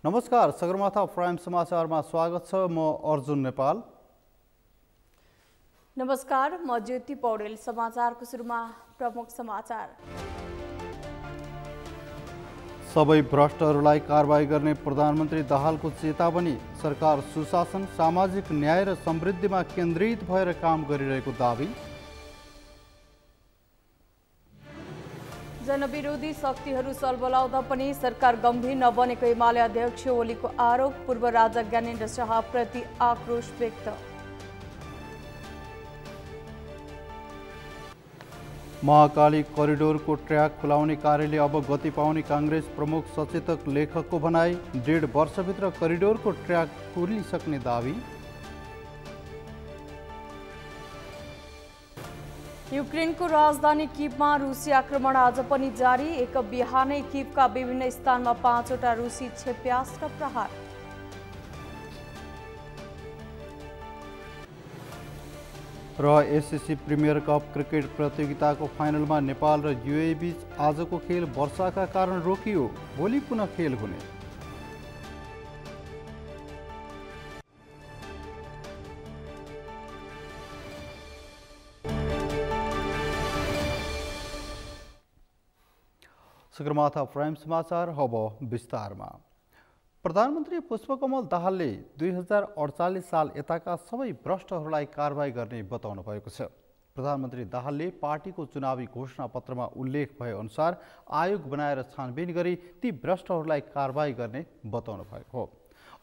नमस्कार, सगरमाथा प्राइम समाचारमा स्वागत छ। म अर्जुन नेपाल। नमस्कार, म ज्योति पौडेल। समाचारको सुरुमा प्रमुख समाचार। सबै भ्रष्टहरूलाई कारबाही गर्ने प्रधानमन्त्री दाहालको चेतावनी। सरकार सुशासन, सामाजिक न्याय र समृद्धिमा केन्द्रित भएर काम गरिरहेको दावी। जनविरोधी शक्तिहरू सलबलाउँदा पनि सरकार गम्भीर नबनेको एमाले अध्यक्ष ओलीको आरोप। पूर्व राजा ज्ञानेन्द्र शाहप्रति आक्रोश व्यक्त। महाकाली करिडोरको ट्र्याक खुलाउने कार्यले अब गति पाउने काङ्ग्रेस प्रमुख सचेतक लेखकको भनाई। 1.5 वर्षभित्र करिडोरको ट्र्याक खुलिसक्ने दावी। युक्रेनको राजधानी किभमा रुसी आक्रमण आज पनि जारी। एक बिहानै किभका विभिन्न स्थानमा 5वटा रुसी क्षेप्यास्त्र प्रहार। र एसएससी प्रिमियर कप क्रिकेट प्रतियोगिताको फाइनलमा नेपाल र युएई बीच आजको खेल वर्षाका कारण रोकियो। भोलि पुनः खेल हुने। सगरमाथा प्राइम समाचार अब विस्तारमा। प्रधानमन्त्री पुष्पकमल दाहालले 2048 साल यताका सबै भ्रष्टहरूलाई कारबाही गर्ने बताउनु भएको छ। प्रधानमन्त्री दाहालले पार्टीको चुनावी घोषणा पत्रमा उल्लेख भए अनुसार आयोग बनाएर छानबिन गरी ती भ्रष्टहरूलाई कारबाही गर्ने बताउनु भएको हो।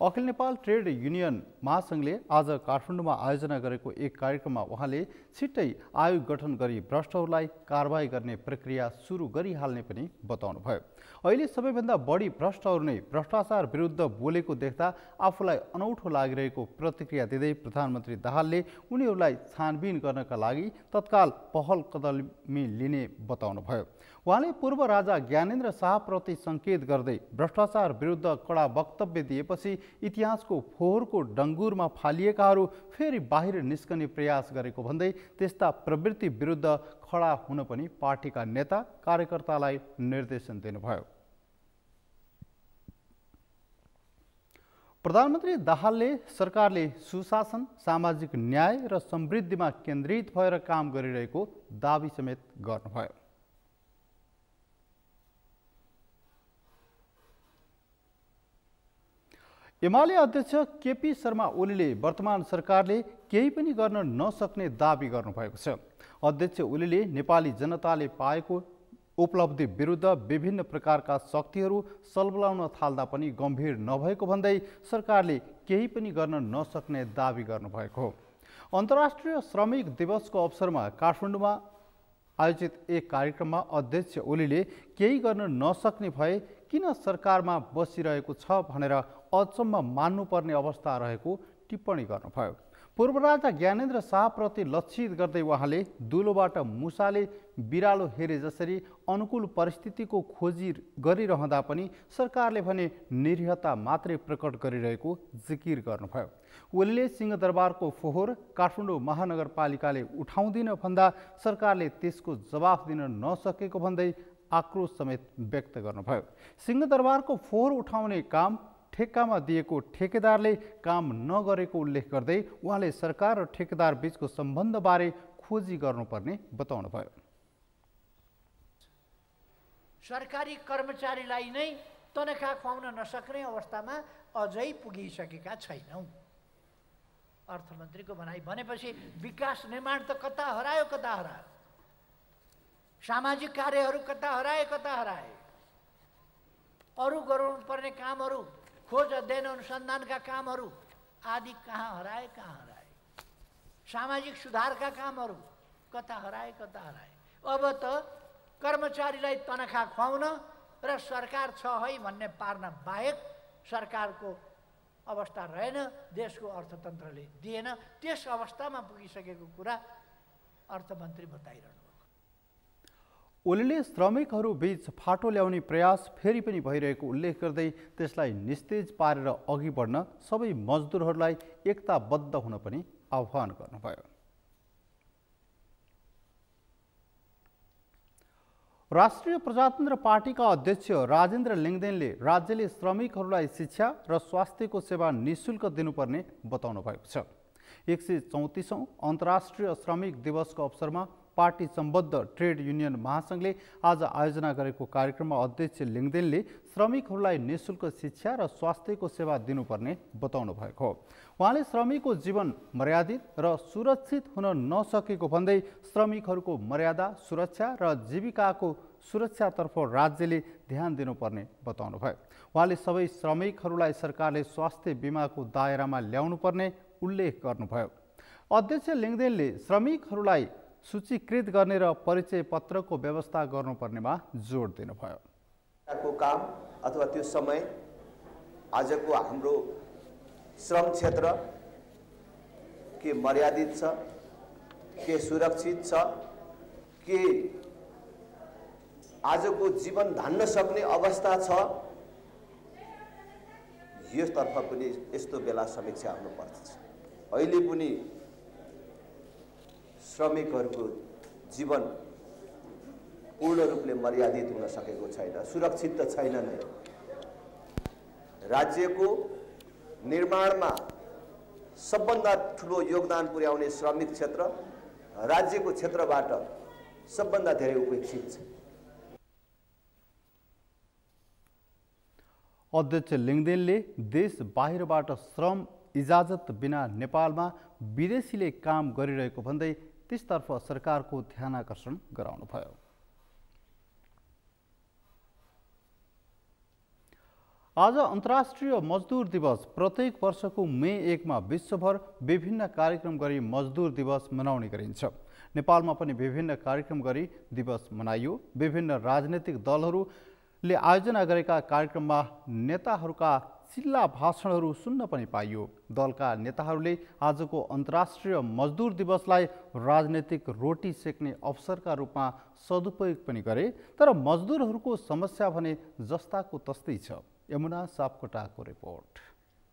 अखिल नेपाल ट्रेड युनियन महासङ्घले आज काठमाडौँमा आयोजना गरेको एक कार्यक्रममा उहाँले छिट्टै आयोग गठन गरी भ्रष्टहरूलाई कारबाही गर्ने प्रक्रिया सुरु गरिहाल्ने पनि बताउनुभयो। अहिले सबैभन्दा बढी भ्रष्टहरू नै भ्रष्टाचार विरुद्ध बोलेको देख्दा आफूलाई अनौठो लागिरहेको प्रतिक्रिया दिँदै प्रधानमन्त्री दाहालले उनीहरूलाई छानबिन गर्नका लागि तत्काल पहल कदमी लिने बताउनुभयो। उहाँले पूर्व राजा ज्ञानेन्द्र शाहप्रति सङ्केत गर्दै भ्रष्टाचार विरुद्ध कडा वक्तव्य दिएपछि इतिहासको फोहोरको डङ्गुरमा फालिएकाहरू फेरि बाहिर निस्कने प्रयास गरेको भन्दै त्यस्ता प्रवृत्ति विरुद्ध खडा हुन पनि पार्टीका नेता कार्यकर्तालाई निर्देशन दिनुभयो। प्रधानमन्त्री दाहालले सरकारले सुशासन, सामाजिक न्याय र समृद्धिमा केन्द्रित भएर काम गरिरहेको दावी समेत गर्नुभयो। एमाले अध्यक्ष केपी शर्मा ओलीले वर्तमान सरकारले केही पनि गर्न नसक्ने दावी गर्नुभएको छ। अध्यक्ष ओलीले नेपाली जनताले पाएको उपलब्धि विरुद्ध विभिन्न प्रकारका शक्तिहरू सलबलाउन थाल्दा पनि गम्भीर नभएको भन्दै सरकारले केही पनि गर्न नसक्ने दावी गर्नुभएको हो। अन्तर्राष्ट्रिय श्रमिक दिवसको अवसरमा काठमाडौँमा आयोजित एक कार्यक्रममा अध्यक्ष ओलीले केही गर्न नसक्ने भए किन सरकारमा बसिरहेको छ भनेर अचम्म मान्नुपर्ने अवस्था रहेको टिप्पणी गर्नुभयो। पूर्व राजा ज्ञानेन्द्र शाहप्रति लक्षित गर्दै उहाँले दुलोबाट मुसाले बिरालो हेरे जसरी अनुकूल परिस्थितिको खोजी गरिरहँदा पनि सरकारले भने निरीहता मात्रै प्रकट गरिरहेको जिकिर गर्नुभयो। ओलीले सिंहदरबारको फोहोर काठमाडौँ महानगरपालिकाले उठाउँदिन भन्दा सरकारले त्यसको जवाफ दिन नसकेको भन्दै आक्रोश समेत व्यक्त गर्नुभयो। सिंहदरबारको फोहोर उठाउने काम ठेक्कामा दिएको ठेकेदारले काम नगरेको उल्लेख गर्दै उहाँले सरकार र ठेकेदार बीचको सम्बन्धबारे खोजी गर्नुपर्ने बताउनुभयो। सरकारी कर्मचारीलाई नै तनखा खुवाउन नसक्ने अवस्थामा अझै पुगिसकेका छैनौँ। अर्थमन्त्रीको भनाइ भनेपछि विकास निर्माण त कता हरायो कता हरायो, सामाजिक कार्यहरू कता हराए कता हराए, अरू गर्नुपर्ने कामहरू, खोज अध्ययन अनुसन्धानका कामहरू आदि कहाँ हराए कहाँ हराए, सामाजिक सुधारका कामहरू कता हराए कता हराए। अब त कर्मचारीलाई तनखा खुवाउन र सरकार छ है भन्ने पार्न बाहेक सरकारको अवस्था रहेन, देशको अर्थतन्त्रले दिएन। त्यस अवस्थामा पुगिसकेको कुरा अर्थमन्त्री बताइरहनु। ओलीले श्रमिकहरू बीच फाटो ल्याउने प्रयास फेरि पनि भइरहेको उल्लेख गर्दै त्यसलाई निस्तेज पारेर अघि बढ्न सबै मजदुरहरूलाई एकताबद्ध हुन पनि आह्वान गर्नुभयो। राष्ट्रिय प्रजातन्त्र पार्टीका अध्यक्ष राजेन्द्र लिङदेनले राज्यले श्रमिकहरूलाई शिक्षा र स्वास्थ्यको सेवा निःशुल्क दिनुपर्ने बताउनु भएको छ। 134औं अन्तर्राष्ट्रिय श्रमिक दिवसको अवसरमा पार्टी सम्बद्ध ट्रेड युनियन महासङ्घले आज आयोजना गरेको कार्यक्रममा अध्यक्ष लिङदेनले श्रमिकहरूलाई निःशुल्क शिक्षा र स्वास्थ्यको सेवा दिनुपर्ने बताउनु भएको हो। उहाँले श्रमिकको जीवन मर्यादित र सुरक्षित हुन नसकेको भन्दै श्रमिकहरूको मर्यादा सुरक्षा र जीविकाको सुरक्षातर्फ राज्यले ध्यान दिनुपर्ने बताउनु भयो। उहाँले सबै श्रमिकहरूलाई सरकारले स्वास्थ्य बिमाको दायरामा ल्याउनुपर्ने उल्लेख गर्नुभयो। अध्यक्ष लिङदेनले श्रमिकहरूलाई सूचीकृत गर्ने र परिचय पत्रको व्यवस्था गर्नुपर्नेमा जोड दिनुभयो। को काम अथवा त्यो समय आजको हाम्रो श्रम क्षेत्र के मर्यादित छ, के सुरक्षित छ, के आजको जीवन धान्न सक्ने अवस्था छ, यसतर्फ पनि यस्तो बेला समीक्षा हुनुपर्छ। अहिले पनि श्रमिकहरूको जीवन पूर्ण रूपले मर्यादित हुन सकेको छैन, सुरक्षित त छैन नै। राज्यको निर्माणमा सबभन्दा ठुलो योगदान पुर्याउने श्रमिक क्षेत्र राज्यको क्षेत्रबाट सबभन्दा धेरै उपेक्षित छ। अध्यक्ष लिङदेनले देश बाहिरबाट श्रम इजाजत बिना नेपालमा विदेशीले काम गरिरहेको भन्दै त्यसतर्फ सरकारको ध्यानाकर्षण गराउनुभयो। आज अन्तर्राष्ट्रिय मजदुर दिवस। प्रत्येक वर्षको मे 1 मा विश्वभर विभिन्न कार्यक्रम गरी मजदुर दिवस मनाउने गरिन्छ। नेपालमा पनि विभिन्न कार्यक्रम गरी दिवस मनाइयो। विभिन्न राजनैतिक दलहरूले आयोजना गरेका कार्यक्रममा नेताहरूका चिल्ला भाषणहरू सुन्न पनि पाइयो। दलका नेताहरूले आजको अन्तर्राष्ट्रिय मजदुर दिवसलाई राजनैतिक रोटी सेक्ने अवसरका रूपमा सदुपयोग पनि गरे। तर मजदुरहरूको समस्या भने जस्ताको तस्तै छ। यमुना सापकोटाको रिपोर्ट।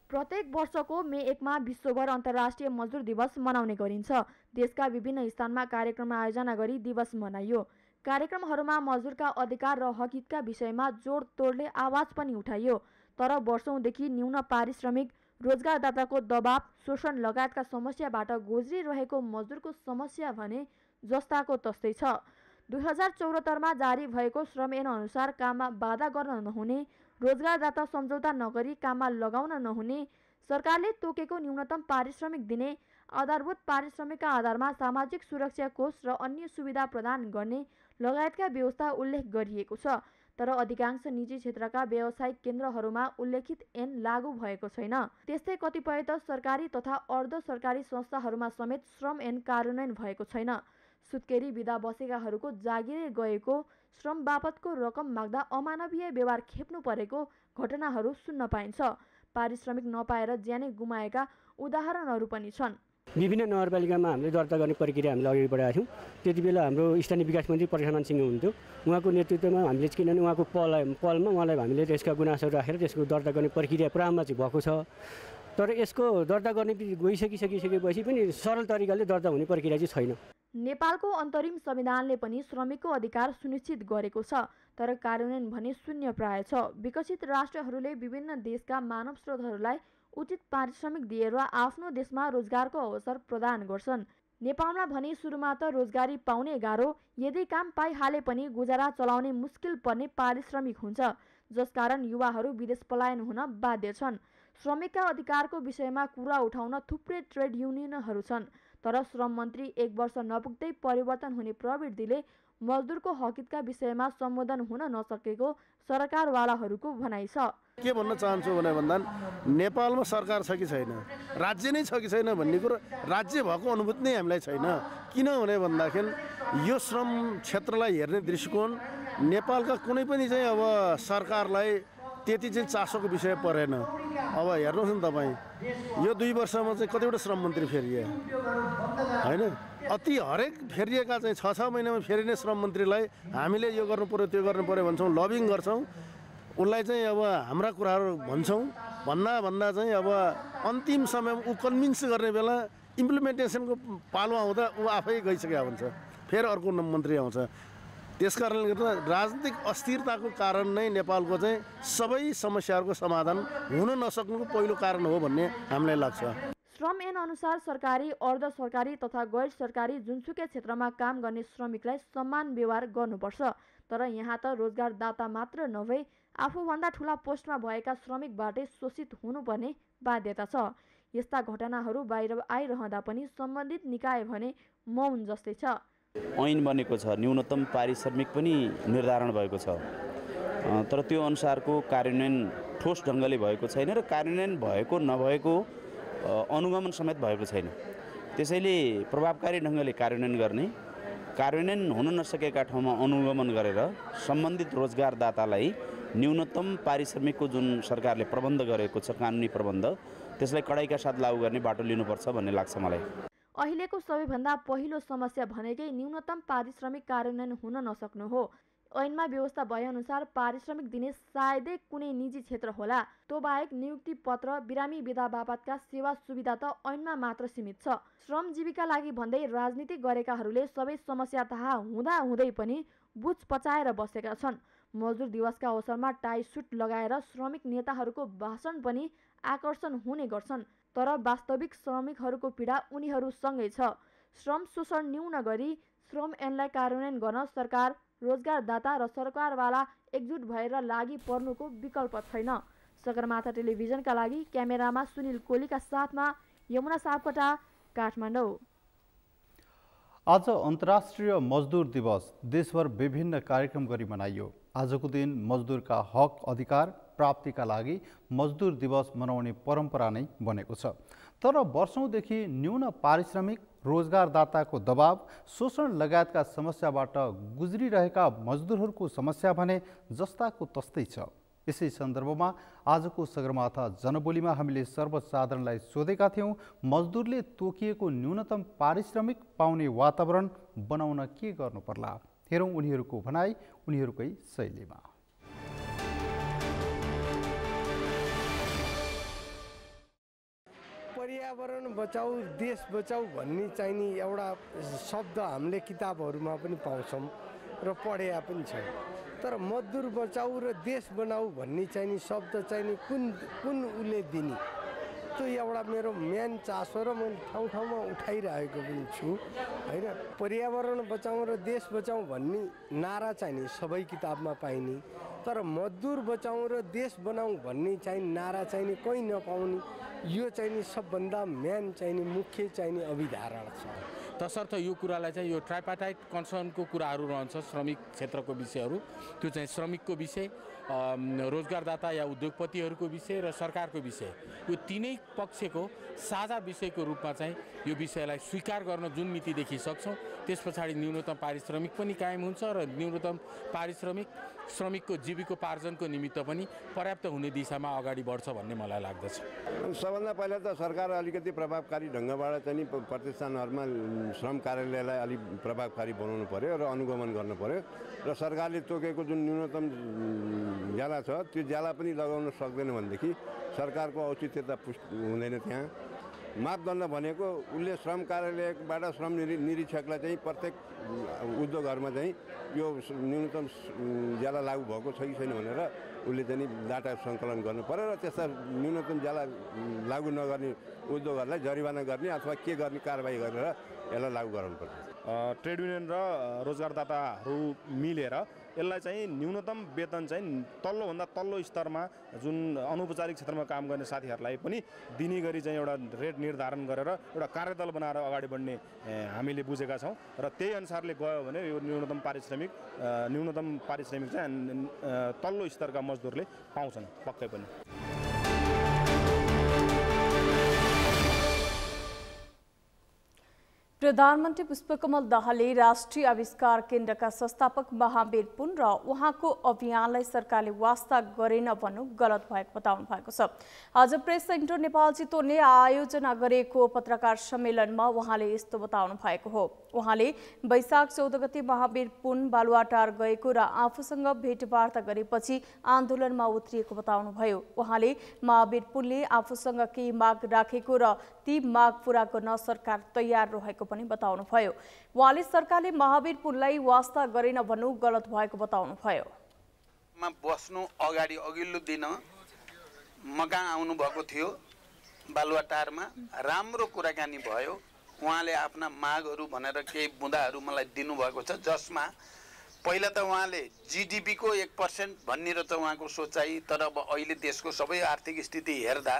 प्रत्येक वर्षको मे 1 मा विश्वभर अन्तर्राष्ट्रिय मजदुर दिवस मनाउने गरिन्छ। देशका विभिन्न स्थानमा कार्यक्रम आयोजना गरी दिवस मनाइयो। कार्यक्रमहरूमा मजदुरका अधिकार र हकहितका विषयमा जोडतोडले आवाज पनि उठाइयो। तर वर्षौंदेखि न्यून पारिश्रमिक, रोजगारदाताको दबाव, शोषण लगायतका समस्याबाट गुज्रिरहेको मजदुरको समस्या भने जस्ताको तस्तै छ। 2074 मा जारी भएको श्रम ऐन अनुसार काममा बाधा गर्न नहुने, रोजगारदाता सम्झौता नगरी काममा लगाउन नहुने, सरकारले तोकेको न्यूनतम पारिश्रमिक दिने, आधारभूत पारिश्रमिकका आधारमा सामाजिक सुरक्षा कोष र अन्य सुविधा प्रदान गर्ने लगायतका व्यवस्था उल्लेख गरिएको छ। तर अधिकांश निजी क्षेत्रका व्यावसायिक केन्द्रहरूमा उल्लेखित ऐन लागू भएको छैन। त्यस्तै कतिपय त सरकारी तथा अर्ध सरकारी संस्थाहरूमा समेत श्रम ऐन कार्यान्वयन भएको छैन। सुत्केरी बिदा बसेकाहरूको जागिरे गएको, श्रम बापतको रकम माग्दा अमानवीय व्यवहार खेप्नु परेको घटनाहरू सुन्न पाइन्छ। पारिश्रमिक नपाएर ज्यानै गुमाएका उदाहरणहरू पनि छन्। विभिन्न नगरपालिकामा हामीले दर्ता गर्ने प्रक्रिया हामीले अगाडि बढाएका थियौँ। त्यति बेला हाम्रो स्थानीय विकास मन्त्री प्रशासन सिंह हुनुहुन्थ्यो। उहाँको नेतृत्वमा हामीले किनभने उहाँको पलमा उहाँलाई हामीले त्यसका गुनासोहरू राखेर त्यसको दर्ता गर्ने प्रक्रिया प्रारम्भ चाहिँ भएको छ। तर यसको दर्ता गर्ने गइसकेपछि पनि सरल तरिकाले दर्ता हुने प्रक्रिया चाहिँ छैन। नेपालको अन्तरिम संविधानले पनि श्रमिकको अधिकार सुनिश्चित गरेको छ, तर कार्यान्वयन भने शून्य प्राय छ। विकसित राष्ट्रहरूले विभिन्न देशका मानव स्रोतहरूलाई उचित पारिश्रमिक दिएर आफ्नो देशमा रोजगारको अवसर प्रदान गर्छन्। नेपालमा भने सुरुमा त रोजगारी पाउने गाह्रो, यदि काम पाइहाले पनि गुजारा चलाउने मुस्किल पर्ने पारिश्रमिक हुन्छ, जसकारण युवाहरू विदेश पलायन हुन बाध्य छन्। श्रमिकका अधिकारको विषयमा कुरा उठाउन थुप्रै ट्रेड युनियनहरू छन्, तर श्रम मन्त्री 1 वर्ष नपुग्दै परिवर्तन हुने प्रवृत्तिले मजदुरको हकहितका विषयमा सम्बोधन हुन नसकेको सरकारवालाहरूको भनाइ छ। के भन्न चाहन्छु भने भन्दा नेपालमा सरकार छ कि छैन, राज्य नै छ कि छैन भन्ने कुरो राज्य भएको अनुभूति नै हामीलाई छैन। किनभने भन्दाखेरि यो श्रम क्षेत्रलाई हेर्ने दृष्टिकोण नेपालका कुनै पनि चाहिँ अब सरकारलाई त्यति चाहिँ चासोको विषय परेन। अब हेर्नुहोस् न तपाईँ, यो 2 वर्षमा चाहिँ कतिवटा श्रम मन्त्री फेरिए होइन। अति हरेक फेरिएका चाहिँ 6-6 महिनामा फेरिने श्रम मन्त्रीलाई हामीले यो गर्नु पर्यो त्यो गर्नु पर्यो भन्छौँ, लबिङ गर्छौँ, उसलाई चाहिँ अब हाम्रा कुराहरू भन्छौँ। भन्दा चाहिँ अब अन्तिम समयमा ऊ कन्भिन्स गर्ने बेला इम्प्लिमेन्टेसनको पालो आउँदा ऊ आफै गइसकेको हुन्छ, फेरि अर्को मन्त्री आउँछ। त्यसकारणले गर्दा राजनीतिक अस्थिरताको कारण नै नेपालको चाहिँ सबै समस्याहरूको समाधान हुन नसक्नुको पहिलो कारण हो भन्ने हामीलाई लाग्छ। श्रम ऐन अनुसार सरकारी, अर्ध सरकारी तथा गैर सरकारी जुनसुकै क्षेत्रमा काम गर्ने श्रमिकलाई समान व्यवहार गर्नुपर्छ। तर यहाँ त रोजगारदाता मात्र नभई आफूभन्दा ठुला पोस्टमा भएका श्रमिकबाटै शोषित हुनुपर्ने बाध्यता छ। यस्ता घटनाहरू बाहिर आइरहँदा पनि सम्बन्धित निकाय भने मौन जस्तै छ। ऐन बनेको छ, न्यूनतम पारिश्रमिक पनि निर्धारण भएको छ, तर त्यो अनुसारको कार्यान्वयन ठोस ढङ्गले भएको छैन र कार्यान्वयन भएको नभएको अनुगमन समेत भएको छैन। त्यसैले प्रभावकारी ढङ्गले कार्यान्वयन गर्ने, कार्यान्वयन हुन नसकेका ठाउँमा अनुगमन गरेर सम्बन्धित रोजगारदातालाई न्यूनतम पारिश्रमिकको जुन सरकारले प्रबन्ध गरेको छ, कानुनी प्रबन्ध, त्यसलाई कडाइका साथ लागू गर्ने बाटो लिनुपर्छ भन्ने लाग्छ मलाई। अहिलेको सबैभन्दा पहिलो समस्या भनेकै न्यूनतम पारिश्रमिक कार्यान्वयन हुन नसक्नु हो। ऐनमा व्यवस्था भएअनुसार पारिश्रमिक दिने सायदै कुनै निजी क्षेत्र होला। त्यो बाहेक नियुक्ति पत्र, बिरामी बिदा बापतका सेवा सुविधा त ऐनमा मात्र सीमित छ। श्रम जीविका लागि भन्दै राजनीति गरेकाहरूले सबै समस्या थाहा हुँदाहुँदै पनि बुझ पचाएर बसेका छन्। मजदुर दिवसका अवसरमा टाई सुट लगाएर श्रमिक नेताहरूको भाषण पनि आकर्षण हुने गर्छन्। तर वास्तविक श्रमिकहरूको पीडा उनीहरूसँगै छ। श्रम शोषण न्यून गरी श्रम ऐनलाई कार्यान्वयन गर्न सरकार, रोजगारदाता र सरकारवाला एकजुट भएर लागि पर्नुको विकल्प छैन। सगरमाथा टेलिभिजनका लागि क्यामेरामा सुनिल कोलीका साथमा यमुना सापकोटा, काठमाडौँ। आज अन्तर्राष्ट्रिय मजदुर दिवस देशभर विभिन्न कार्यक्रम गरी मनाइयो। आजको दिन मजदुरका हक अधिकार प्राप्तिका लागि मजदुर दिवस मनाउने परम्परा नै बनेको छ। तर वर्षौंदेखि न्यून पारिश्रमिक, रोजगारदाताको दबाव, शोषण लगायतका समस्याबाट गुज्रिरहेका मजदुरहरूको समस्या भने जस्ताको तस्तै छ। यसै सन्दर्भमा आजको सगरमाथा जनबोलीमा हामीले सर्वसाधारणलाई सोधेका थियौँ, मजदुरले तोकिएको न्यूनतम पारिश्रमिक पाउने वातावरण बनाउन के गर्नु पर्ला? हेरौँ उनीहरूको भनाइ उनीहरूकै शैलीमा। पर्यावरण बचाऊ, देश बचाऊ भन्ने चाहिने एउटा शब्द हामीले किताबहरूमा पनि पाउँछौँ र पढेका पनि छौँ। तर मजदुर बचाऊ र देश बनाऊ भन्ने चाहिने शब्द चाहिने कुन उसले दिने, त्यो एउटा मेरो मेन चासो र मैले ठाउँ ठाउँमा उठाइरहेको पनि छु होइन। पर्यावरण बचाऊ र देश बचाऊ भन्ने नारा चाहिने सबै किताबमा पाइने, तर मजदुर बचाऊ र देश बनाऊ भन्ने चाहिँ नारा चाहिने कोही नपाउने, यो चाहिने सबभन्दा मेन चाहिने मुख्य चाहिने अभिधारणा छ। तसर्थ यो कुरालाई चाहिँ यो ट्राइपार्टाइट कन्सर्नको कुराहरू रहन्छ। श्रमिक क्षेत्रको विषयहरू, त्यो चाहिँ श्रमिकको विषय, रोजगारदाता या उद्योगपतिहरूको विषय र सरकारको विषय, यो तीनै पक्षको साझा विषयको रूपमा चाहिँ यो विषयलाई स्वीकार गर्न जुन मितिदेखि सक्छौँ, त्यस पछाडि न्यूनतम पारिश्रमिक पनि कायम हुन्छ र न्यूनतम पारिश्रमिक श्रमिकको जीविकोपार्जनको निमित्त पनि पर्याप्त हुने दिशामा अगाडि बढ्छ भन्ने मलाई लाग्दछ। सबभन्दा पहिला त सरकार अलिकति प्रभावकारी ढङ्गबाट चाहिँ प्रतिष्ठानहरूमा श्रम कार्यालयलाई अलिक प्रभावकारी बनाउनु पर्यो र अनुगमन गर्नु पर्यो र सरकारले तोकेको जुन न्यूनतम ज्याला छ त्यो ज्याला पनि लगाउन सक्दैन भनेदेखि सरकारको औचित्यता हुँदैन। त्यहाँ मापदण्ड भनेको उसले श्रम कार्यालयबाट श्रम निरीक्षकलाई चाहिँ प्रत्येक उद्योगहरूमा चाहिँ यो न्यूनतम ज्याला लागू भएको छ कि छैन भनेर उसले चाहिँ डाटा सङ्कलन गर्नु पर्यो र त्यस्ता न्यूनतम ज्याला लागू नगर्ने उद्योगहरूलाई जरिवाना गर्ने अथवा के गर्ने कारबाही गरेर यसलाई लागू गराउनुपर्छ। ट्रेड युनियन र रोजगारदाताहरू मिलेर यसलाई चाहिँ न्यूनतम वेतन चाहिँ तल्लोभन्दा तल्लो स्तरमा जुन अनौपचारिक क्षेत्रमा काम गर्ने साथीहरूलाई पनि दिने गरी चाहिँ एउटा रेट निर्धारण गरेर एउटा कार्यदल बनाएर अगाडि बढ्ने हामीले बुझेका छौँ र त्यही अनुसारले गयो भने यो न्यूनतम पारिश्रमिक चाहिँ तल्लो स्तरका मजदुरले पाउँछन् पक्कै पनि। प्रधानमन्त्री पुष्पकमल दाहालले राष्ट्रिय आविष्कार केन्द्रका संस्थापक महावीर पुन र उहाँको अभियानलाई सरकारले वास्ता गरेन भन्नु गलत भएको बताउनु भएको छ। आज प्रेस सेन्टर नेपाल चितवनले आयोजना गरेको पत्रकार सम्मेलनमा उहाँले यस्तो बताउनु भएको हो। उहाँले वैशाख 14 गते महावीर पुन बालुवाटार गएको र आफूसँग भेटवार्ता गरेपछि आन्दोलनमा उत्रिएको बताउनुभयो। उहाँले महावीर पुनले आफूसँग केही माग राखेको र ती माग पूरा गर्न सरकार तयार रहेको पनि बताउनुभयो। उहाँले सरकारले महावीर पुललाई वास्ता गरेन भन्नु गलत भएको बताउनुभयो। बस्नु अघिल्लो दिन मका आउनु भएको थियो बालुवाटारमा, राम्रो कुराकानी भयो। उहाँले आफ्ना मागहरू भनेर केही बुँदाहरू मलाई दिनुभएको छ, जसमा पहिला त उहाँले जीडीपी को 1% भन्ने रहेछ उहाँको सोचाइ, तर अब अहिले देशको सबै आर्थिक स्थिति हेर्दा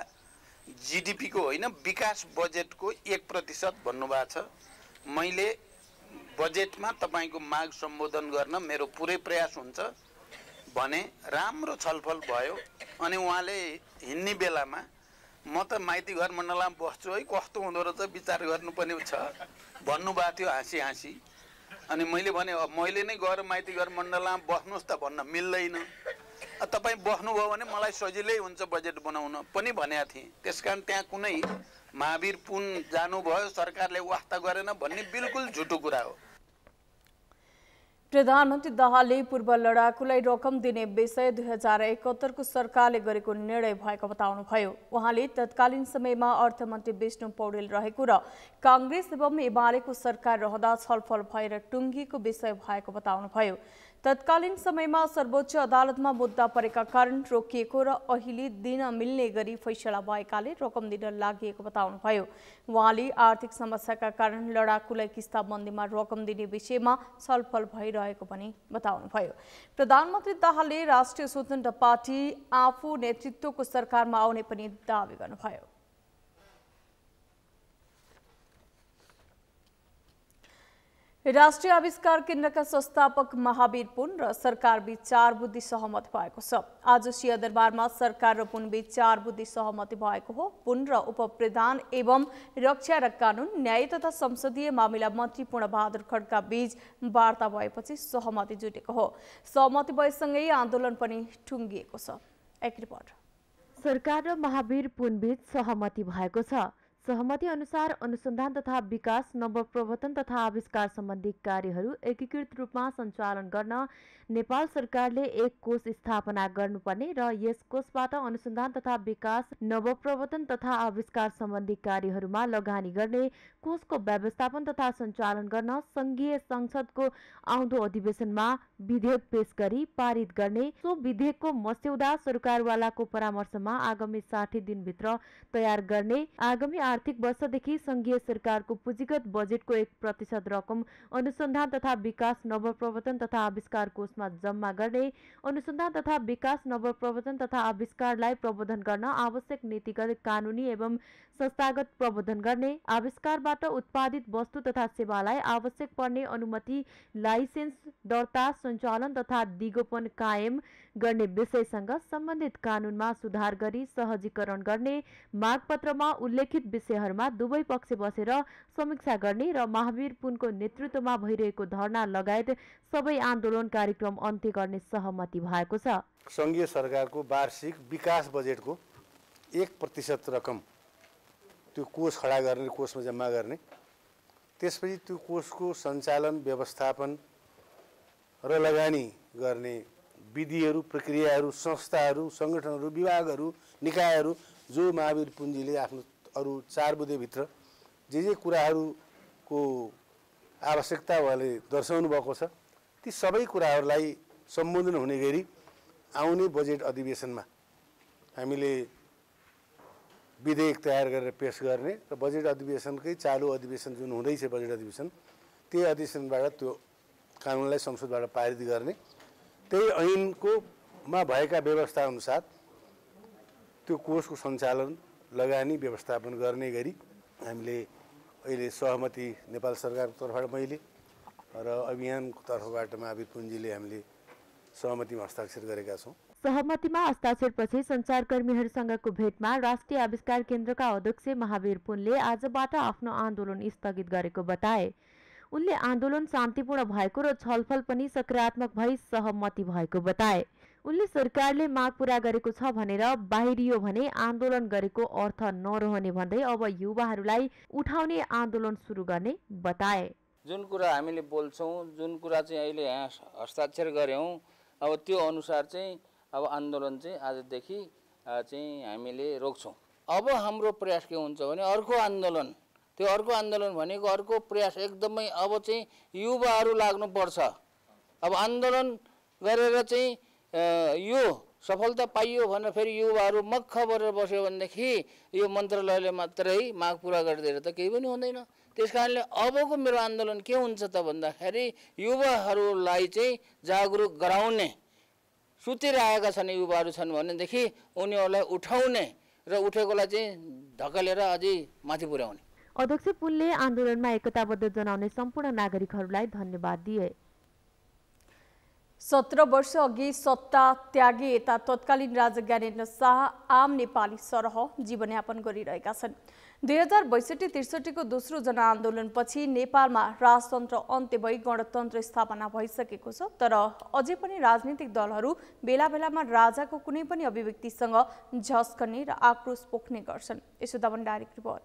जीडीपी को होइन विकास बजेटको 1% भन्नुभएको छ। मैले बजेटमा तपाईँको माग सम्बोधन गर्न मेरो पुरै प्रयास हुन्छ भने राम्रो छलफल भयो। अनि उहाँले हिँड्ने बेलामा म त माइती घर मण्डलमा बस्छु है, कस्तो हुँदो रहेछ विचार गर्नुपर्ने छ भन्नुभएको थियो हाँसी हाँसी। अनि मैले भने मैले नै गएर माइती घर मण्डलमा बस्नुहोस् त भन्न मिल्दैन, तपाईँ बस्नुभयो भने मलाई सजिलै हुन्छ बजेट बनाउन पनि भनेको थिएँ। त्यसकारण त्यहाँ कुनै महावीर पुन जानुभयो सरकारले वास्ता गरेन भन्ने बिल्कुल झुटो कुरा हो। प्रधानमन्त्री दाहालले पूर्व लडाकुलाई रकम दिने विषय 2071 को सरकारले गरेको निर्णय भएको बताउनुभयो। उहाँले तत्कालीन समयमा अर्थमन्त्री विष्णु पौडेल रहेको र कांग्रेस एवं एमालेको सरकार रहँदा छलफल भएर टुङ्गिएको विषय भएको बताउनुभयो। तत्कालीन समयमा सर्वोच्च अदालतमा मुद्दा परेका कारण रोकिएको र अहिले दिन मिल्ने गरी फैसला भएकाले रकम दिन लागि बताउनुभयो। उहाँले आर्थिक समस्याका कारण लडाकुलाई किस्ताबन्दीमा रकम दिने विषयमा छलफल भइरहेको पनि बताउनुभयो। प्रधानमन्त्री दाहालले राष्ट्रिय स्वतन्त्र पार्टी आफू नेतृत्वको सरकारमा आउने पनि दावी गर्नुभयो। राष्ट्रिय आविष्कार केन्द्रका संस्थापक महावीर पुन र सरकार बीच 4 बुद्धि सहमति भएको छ। आज सिंहदरबारमा सरकार र पुन बीच 4 बुद्धि सहमति भएको हो। पुन र उपप्रधान एवं रक्षा र कानून, न्याय तथा संसदीय मामिला मन्त्री पूर्णबहादुर खड्का बीच वार्ता भएपछि सहमति जुटेको हो। सहमति भएसँगै आन्दोलन पनि टुङ्गिएको छ। एक रिपोर्ट। सरकार र महावीर पुन बीच सहमति भएको छ। सहमति अनुसार अनुसन्धान तथा विकास, नवप्रवर्तन तथा आविष्कार सम्बन्धी कार्यहरू एकीकृत रूपमा सञ्चालन गर्न नेपाल सरकारले एक कोष स्थापना गर्नुपर्ने र यस कोषबाट अनुसन्धान तथा विकास, नवप्रवर्तन तथा आविष्कार सम्बन्धी कार्यहरूमा लगानी गर्ने कोषको व्यवस्थापन तथा सञ्चालन गर्न संघीय संसदको आउँदो अधिवेशनमा विधेयक पेश गरी पारित गर्ने। सो विधेयकको मस्यौदा सरकारवालाको परामर्शमा आगामी 60 दिनभित्र तयार गर्ने। आगामी आर्थिक वर्षदेखि संघीय सरकारको पुँजीगत बजेटको 1% रकम अनुसन्धान तथा विकास, नवप्रवर्तन तथा आविष्कार कोषमा जम्मा गर्ने। अनुसन्धान तथा विकास, नवप्रवर्तन तथा आविष्कारलाई प्रबोधन गर्न आवश्यक नीतिगत, कानुनी एवं संस्थागत प्रबोधन गर्ने। आविष्कारबाट उत्पादित वस्तु तथा सेवालाई आवश्यक पर्ने अनुमति, लाइसेन्स, दर्ता, सञ्चालन तथा दिगोपन कायम गर्ने विषयसँग सम्बन्धित कानुनमा सुधार गरी सहजीकरण गर्ने। मागपत्रमा उल्लेखित विषयहरूमा दुवै पक्ष बसेर समीक्षा गर्ने र महावीर पुनको नेतृत्वमा भइरहेको धरना लगायत सबै आन्दोलन कार्यक्रम अन्त्य गर्ने सहमति भएको छ। संघीय सरकारको वार्षिक विकास बजेटको 1% रकम त्यो कोष खडा गर्ने, कोषमा जम्मा गर्ने। त्यसपछि त्यो कोषको सञ्चालन, व्यवस्थापन र लगानी गर्ने विधिहरू, प्रक्रियाहरू, संस्थाहरू, सङ्गठनहरू, विभागहरू, निकायहरू जो महावीर पुञ्जीले आफ्नो अरू 4 बुँदेभित्र जे कुराहरूको आवश्यकता उहाँले दर्शाउनु भएको छ, ती सबै कुराहरूलाई सम्बोधन हुने गरी आउने बजेट अधिवेशनमा हामीले विधेयक तयार गरेर पेश गर्ने र बजेट अधिवेशनकै चालु अधिवेशन जुन हुँदैछ बजेट अधिवेशन, त्यही अधिवेशनबाट त्यो कानुनलाई संसदबाट पारित गर्ने। त्यही ऐनकोमा भएका व्यवस्था अनुसार त्यो कोषको सञ्चालन, लगानी, व्यवस्थापन गर्ने गरी हामीले अहिले सहमति नेपाल सरकारको तर्फबाट मैले र अभियानको तर्फबाट महावीर पुञ्जीले हामीले सहमतिमा हस्ताक्षर गरेका छौँ। सहमतिमा हस्ताक्षरपछि सञ्चारकर्मीहरूसँगको भेटमा राष्ट्रिय आविष्कार केन्द्रका अध्यक्ष महावीर पुनले आजबाट आफ्नो आन्दोलन स्थगित गरेको बताए। उनले आन्दोलन शान्तिपूर्ण भएको र छलफल पनि सकारात्मक भई सहमति भएको बताए। उनले सरकारले माग पूरा गरेको छ भनेर बाहिरियो भने आन्दोलन गरेको अर्थ नरहने भन्दै अब युवाहरूलाई उठाउने आन्दोलन सुरु गर्ने बताए। जुन कुरा हामीले बोल्छौँ, जुन कुरा चाहिँ अहिले यहाँ हस्ताक्षर गर्यौँ, अब त्यो अनुसार चाहिँ अब आन्दोलन चाहिँ आजदेखि चाहिँ हामीले रोक्छौँ। अब हाम्रो प्रयास के हुन्छ भने अर्को आन्दोलन त्यो अर्को आन्दोलन भनेको अर्को प्रयास एकदमै अब चाहिँ युवाहरू लाग्नुपर्छ। अब आन्दोलन गरेर चाहिँ यो सफलता पाइयो भनेर फेरि युवाहरू मक्ख परेर बस्यो भनेदेखि यो मन्त्रालयले मात्रै माग पुरा गरिदिएर त केही पनि हुँदैन। त्यस कारणले अबको मेरो आन्दोलन के हुन्छ त भन्दाखेरि युवाहरूलाई चाहिँ जागरुक गराउने, सुतिरहेका छन् युवाहरू छन् भनेदेखि उनीहरूलाई उठाउने र उठेकोलाई चाहिँ धकेलेर अझै माथि पुर्याउने। अध्यक्ष पुनले आन्दोलनमा एकताबद्ध जनाउने सम्पूर्ण नागरिकहरूलाई धन्यवाद दिए। 17 वर्ष अघि सत्ता त्यागे यता तत्कालीन राजा ज्ञानेन्द्र शाह आम नेपाली सरह जीवनयापन गरिरहेका छन्। 2062-63 को दोस्रो जनआन्दोलनपछि नेपालमा राजतन्त्र अन्त्य भई गणतन्त्र स्थापना भइसकेको छ। तर अझै पनि राजनीतिक दलहरू बेला बेलामा राजाको कुनै पनि अभिव्यक्तिसँग झस्कने र आक्रोश पोख्ने गर्छन्। यशोदा भण्डारीको रिपोर्ट।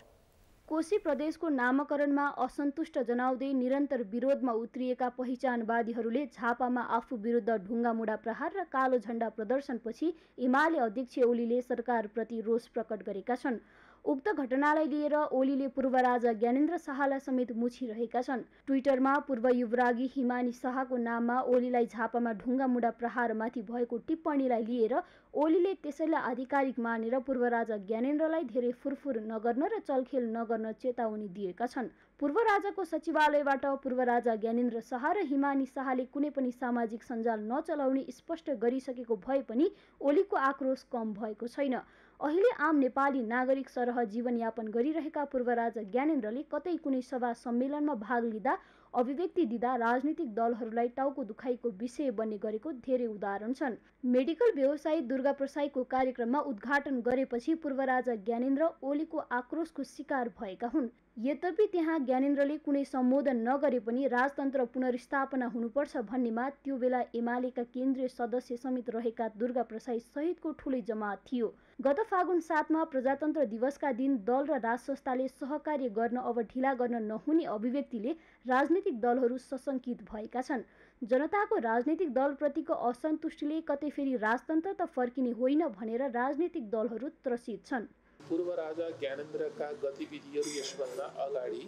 कोशी प्रदेशको नामकरणमा असन्तुष्ट जनाउँदै निरन्तर विरोधमा उत्रिएका पहिचानवादीहरूले झापामा आफू विरुद्ध ढुङ्गामुढा प्रहार र कालो झण्डा प्रदर्शनपछि एमाले अध्यक्ष ओलीले सरकारप्रति रोष प्रकट गरेका छन्। उक्त घटनालाई लिएर ओलीले पूर्व राजा ज्ञानेन्द्र शाहलाई समेत मुछिरहेका छन्। ट्विटरमा पूर्व युवरागी हिमानी शाहको नाममा ओलीलाई झापामा ढुङ्गामुढा प्रहारमाथि भएको टिप्पणीलाई लिएर ओलीले त्यसैलाई आधिकारिक मानेर पूर्व राजा ज्ञानेन्द्रलाई धेरै फुरफुर नगर्न र चलखेल नगर्न चेतावनी दिएका छन्। पूर्व राजाको सचिवालयबाट पूर्व राजा ज्ञानेन्द्र शाह र हिमानी शाहले कुनै पनि सामाजिक सञ्जाल नचलाउने स्पष्ट गरिसकेको भए पनि ओलीको आक्रोश कम भएको छैन। अहिले आम नेपाली नागरिक सरह जीवनयापन गरिरहेका पूर्व राजा ज्ञानेन्द्रले कतै कुनै सभा सम्मेलनमा भाग लिँदा अभिव्यक्ति दिँदा राजनीतिक दलहरूलाई टाउको दुखाइको विषय बन्ने गरेको धेरै उदाहरण छन्। मेडिकल व्यवसायी दुर्गा प्रसाईको कार्यक्रममा उद्घाटन गरेपछि पूर्व राजा ज्ञानेन्द्र ओलीको आक्रोशको शिकार भएका हुन्। यद्यपि त्यहाँ ज्ञानेन्द्रले कुनै सम्बोधन नगरे पनि राजतन्त्र पुनर्स्थापना हुनुपर्छ भन्नेमा त्यो बेला एमालेका केन्द्रीय सदस्य समेत रहेका दुर्गा प्रसाई सहितको ठुलै जमात थियो। गत फागुन 7 प्रजातन्त्र दिवसका दिन दल र राज संस्थाले सहकार्य गर्न अब ढिला गर्न नहुने अभिव्यक्तिले राजनीतिक दलहरू सशङ्कित भएका छन्। जनताको राजनीतिक दलप्रतिको असन्तुष्टिले कतै फेरि राजतन्त्र त फर्किने होइन भनेर राजनीतिक दलहरू त्रसित छन्। पूर्व राजा ज्ञानेन्द्रका गतिविधिहरू यसभन्दा अगाडि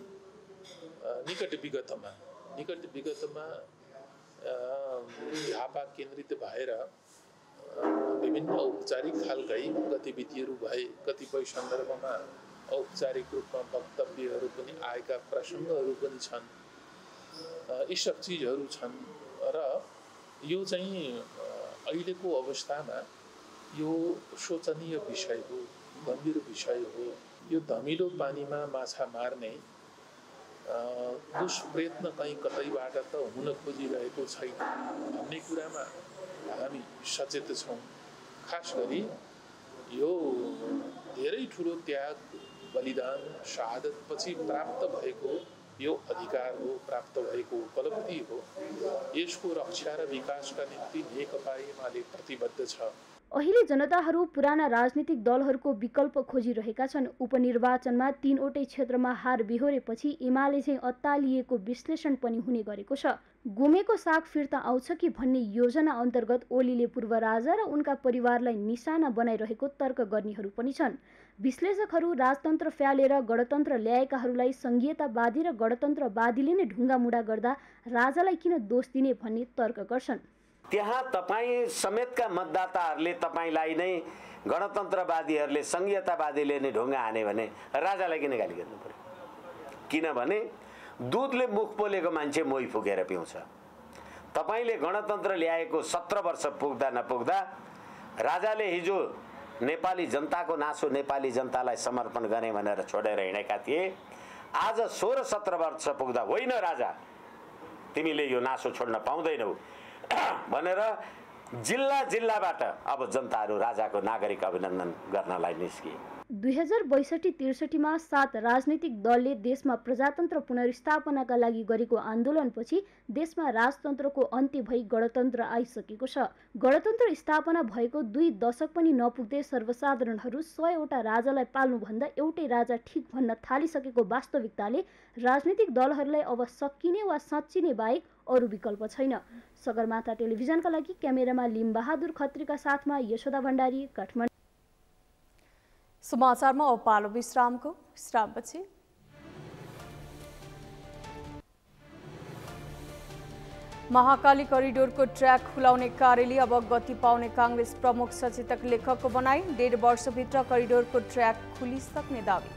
निकट विगतमा झापा केन्द्रित भएर विभिन्न औपचारिक खालकै गतिविधिहरू भए, कतिपय सन्दर्भमा औपचारिक रूपमा वक्तव्यहरू पनि आएका प्रसङ्गहरू पनि छन्। यी सब चिजहरू छन् र यो चाहिँ अहिलेको अवस्थामा यो शोचनीय विषय हो, गम्भीर विषय हो। यो धमिलो पानीमा माछा मार्ने दुष्प्रयत्न कहीँ कतैबाट त हुन खोजिरहेको छैन भन्ने कुरामा हामी सचेत छौँ। खास गरी यो धेरै ठुलो त्याग, बलिदान, शहादतपछि प्राप्त भएको यो अधिकार हो, प्राप्त भएको उपलब्धि हो। यसको रक्षा र विकासका निम्ति नेकपा एमाले प्रतिबद्ध छ। अहिले जनताहरू पुराना राजनीतिक दलहरूको विकल्प खोजिरहेका छन्। उपनिर्वाचनमा 3वटै क्षेत्रमा हार बिहोरेपछि एमाले चाहिँ अत्तालिएको विश्लेषण पनि हुने गरेको छ। गुमेको साग फिर्ता आउँछ कि भन्ने योजना अन्तर्गत ओलीले पूर्व राजा र उनका परिवारलाई निशाना बनाइरहेको तर्क गर्नेहरू पनि छन्। विश्लेषकहरू राजतन्त्र फ्यालेर गणतन्त्र ल्याएकाहरूलाई संघीयतावादी र गणतन्त्रवादीले नै ढुङ्गामुढा गर्दा राजालाई किन दोष दिने भन्ने तर्क गर्छन्। त्यहाँ तपाईँ समेतका मतदाताहरूले तपाईँलाई नै गणतन्त्रवादीहरूले संघीयतावादीले नै ढुङ्गा हाने भने राजालाई किन गाली गर्नु पर्यो? किनभने दुधले मुख पोलेको मान्छे मोही फुकेर पिउँछ। तपाईँले गणतन्त्र ल्याएको 17 वर्ष पुग्दा नपुग्दा राजाले हिजो नेपाली जनताको नासो, नेपाली जनतालाई समर्पण गर्ने भनेर छोडेर हिँडेका थिए। आज 16-17 वर्ष पुग्दा होइन राजा, तिमीले यो नासो छोड्न पाउँदैनौ भनेर जिल्लाबाट अब जनताहरू राजाको नागरिक अभिनन्दन गर्नलाई निस्किए। 2062-63 7 राजनीतिक दलले देशमा प्रजातन्त्र पुनर्स्थापनाका लागि गरेको आन्दोलनपछि देशमा राजतन्त्रको अन्त्य भई गणतन्त्र आइसकेको छ। गणतन्त्र स्थापना भएको 2 दशक पनि नपुग्दै सर्वसाधारणहरू 100वटा राजालाई पाल्नुभन्दा एउटै राजा ठिक भन्न थालिसकेको वास्तविकताले राजनीतिक दलहरूलाई अब सकिने वा साँच्चिने बाहेक अरू विकल्प छैन। सगरमाथा टेलिभिजनका लागि क्यामेरामा लिमबहादुर खत्रीका साथमा यशोदा भण्डारी, काठमाडौँ। समाचारमा अब पालो विश्रामको। विश्रामपछि महाकाली करिडोरको ट्र्याक खुलाउने कार्यले अब गति पाउने कांग्रेस प्रमुख सचेतक लेखकको भनाई। 1.5 वर्षभित्र करिडोरको ट्र्याक खुलिसक्ने दावी।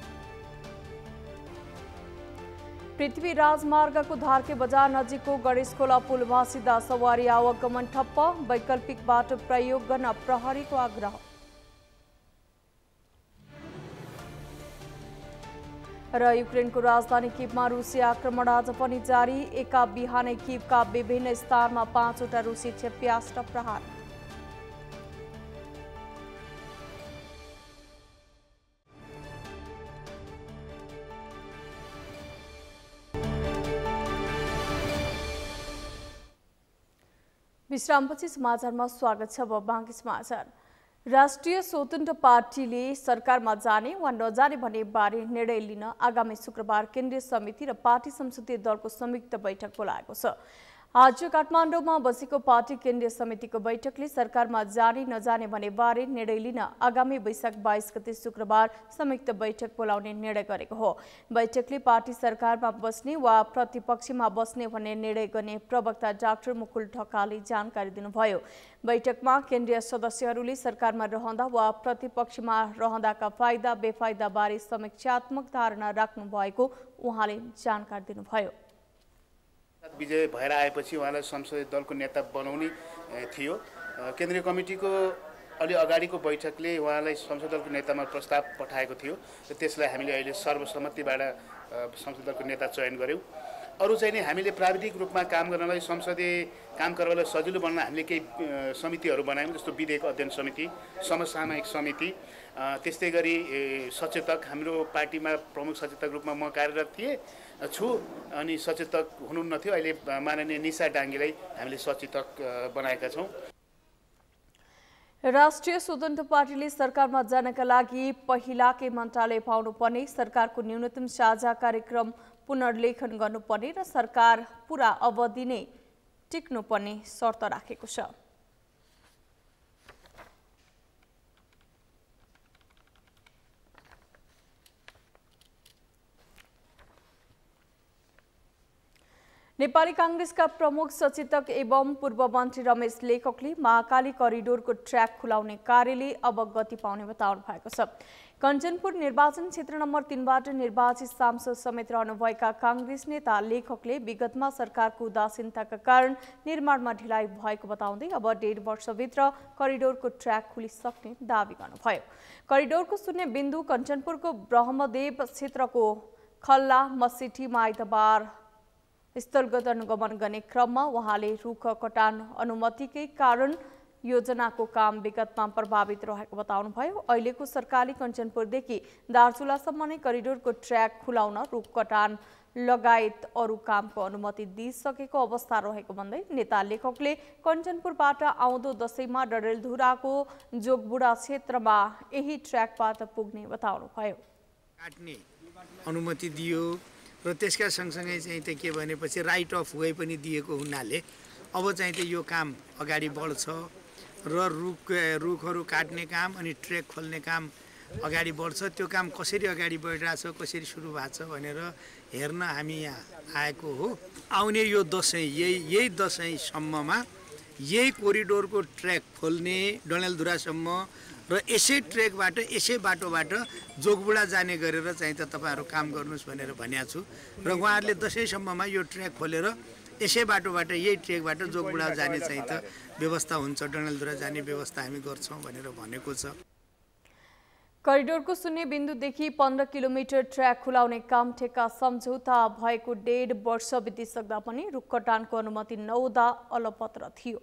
पृथ्वी राजमार्गको धार्के बजार नजिकको गणेशखोला पुल भाँसिदा सवारी आवागमन ठप्प। वैकल्पिक बाटो प्रयोग गर्न प्रहरीको आग्रह। र युक्रेनको राजधानी किभमा रुसी आक्रमण आज पनि जारी। एका बिहानै किभका विभिन्न स्थानमा 5वटा रुसी क्षेप्यास्त्र प्रहार। विश्रामपछि समाचारमा स्वागत छ। अब बाँकी समाचार। राष्ट्रिय स्वतन्त्र पार्टीले सरकारमा जाने वा नजाने भन्ने बारे निर्णय लिन आगामी शुक्रबार केन्द्रीय समिति र पार्टी संसदीय दलको संयुक्त बैठक बोलाएको छ। आज काठमाडौँमा बसेको पार्टी केन्द्रीय समितिको बैठकले सरकारमा जाने नजाने भन्ने बारे निर्णय लिन आगामी वैशाख 22 गते शुक्रबार संयुक्त बैठक बोलाउने निर्णय गरेको हो। बैठकले पार्टी सरकारमा बस्ने वा प्रतिपक्षमा बस्ने भन्ने निर्णय गर्ने प्रवक्ता डाक्टर मुकुल ढकालले जानकारी दिनुभयो। बैठकमा केन्द्रीय सदस्यहरूले सरकारमा रहँदा वा प्रतिपक्षमा रहँदाका फाइदा बेफाइदा बारे समीक्षात्मक धारणा राख्नु भएको उहाँले जानकारी दिनुभयो। विजय भएर आएपछि उहाँलाई संसदीय दलको नेता बनाउने थियो। केन्द्रीय कमिटीको अलि अगाडिको बैठकले उहाँलाई संसदीय दलको नेतामा प्रस्ताव पठाएको थियो र त्यसलाई हामीले अहिले सर्वसम्मतिबाट संसदीय दलको नेता चयन गर्यौँ। अरू चाहिँ नि हामीले प्राविधिक रूपमा काम गर्नलाई संसदीय काम गर्नलाई सजिलो बन्न हामीले केही समितिहरू बनायौँ, जस्तो विधेयक अध्ययन समिति, समसामयिक समिति, त्यस्तै गरी सचेतक। हाम्रो पार्टीमा प्रमुख सचेतक रूपमा म कार्यरत छु अनि सचेतक हुनुहुन्न थियो। अहिले माननीय निशा डाङ्गीलाई हामीले सचेतक बनाएका छौँ। राष्ट्रिय स्वतन्त्र पार्टीले सरकारमा जानका लागि पहिलाकै मन्त्रालय पाउनुपर्ने, सरकारको न्यूनतम साझा कार्यक्रम पुनर्लेखन गर्नुपर्ने र सरकार पूरा अवधि नै टिक्नुपर्ने शर्त राखेको छ। नेपाली कांग्रेसका प्रमुख सचेतक एवं पूर्व मन्त्री रमेश लेखकले महाकाली करिडोरको ट्र्याक खुलाउने कार्यले अब गति पाउने बताउनु भएको छ। कञ्चनपुर निर्वाचन क्षेत्र नम्बर 3बाट निर्वाचित सांसद समेत रहनुभएका कांग्रेस नेता लेखकले विगतमा सरकारको उदासीनताका कारण निर्माणमा ढिलाइ भएको बताउँदै अब 1.5 वर्षभित्र करिडोरको ट्र्याक खुलिसक्ने दावी गर्नुभयो। करिडोरको शून्य बिन्दु कञ्चनपुरको ब्रह्मदेव क्षेत्रको खल्ला मसिटीमा आइतबार स्थलगत अनुगमन गर्ने क्रममा उहाँले रुख कटान अनुमतिकै कारण योजनाको काम विगतमा प्रभावित रहेको बताउनुभयो। अहिलेको सरकारले कञ्चनपुरदेखि दार्चुलासम्म नै करिडोरको ट्र्याक खुलाउन रुख कटान लगायत अरू कामको अनुमति दिइसकेको अवस्था रहेको भन्दै नेता लेखकले कञ्चनपुरबाट आउँदो दशैंमा डडेलधुराको जोगबुढा क्षेत्रमा यही ट्र्याकबाट पुग्ने बताउनुभयो। काट्ने अनुमति दियो र त्यसका सँगसँगै चाहिँ त के भनेपछि राइट अफ वे पनि दिएको हुनाले अब चाहिँ त यो काम अगाडि बढ्छ र रुखहरू काट्ने काम अनि ट्र्याक खोल्ने काम अगाडि बढ्छ। त्यो काम कसरी अगाडि बढिरहेछ, कसरी सुरु भएको छ भनेर हेर्न हामी यहाँ आएको हो। आउने यो दशैं यही दशैंसम्ममा यही कोरिडोरको ट्र्याक खोल्ने डडेलधुरासम्म र यसै ट्र्याकबाट यसै बाटोबाट जोगबुढा जाने गरेर चाहिँ त तपाईँहरू काम गर्नुहोस् भनेर भनेको छु र उहाँहरूले दशैंसम्ममा यो ट्र्याक खोलेर यसै बाटोबाट यही ट्र्याकबाट जोगबुढा जाने चाहिँ त व्यवस्था हुन्छ, डडेलधुरा जाने व्यवस्था हामी गर्छौँ भनेर भनेको छ। करिडोरको शून्य बिन्दुदेखि 15 किलोमिटर ट्र्याक खुलाउने काम ठेक्का सम्झौता भएको 1.5 वर्ष बितिसक्दा पनि रुख कटानको अनुमति नहुँदा अलपत्र थियो।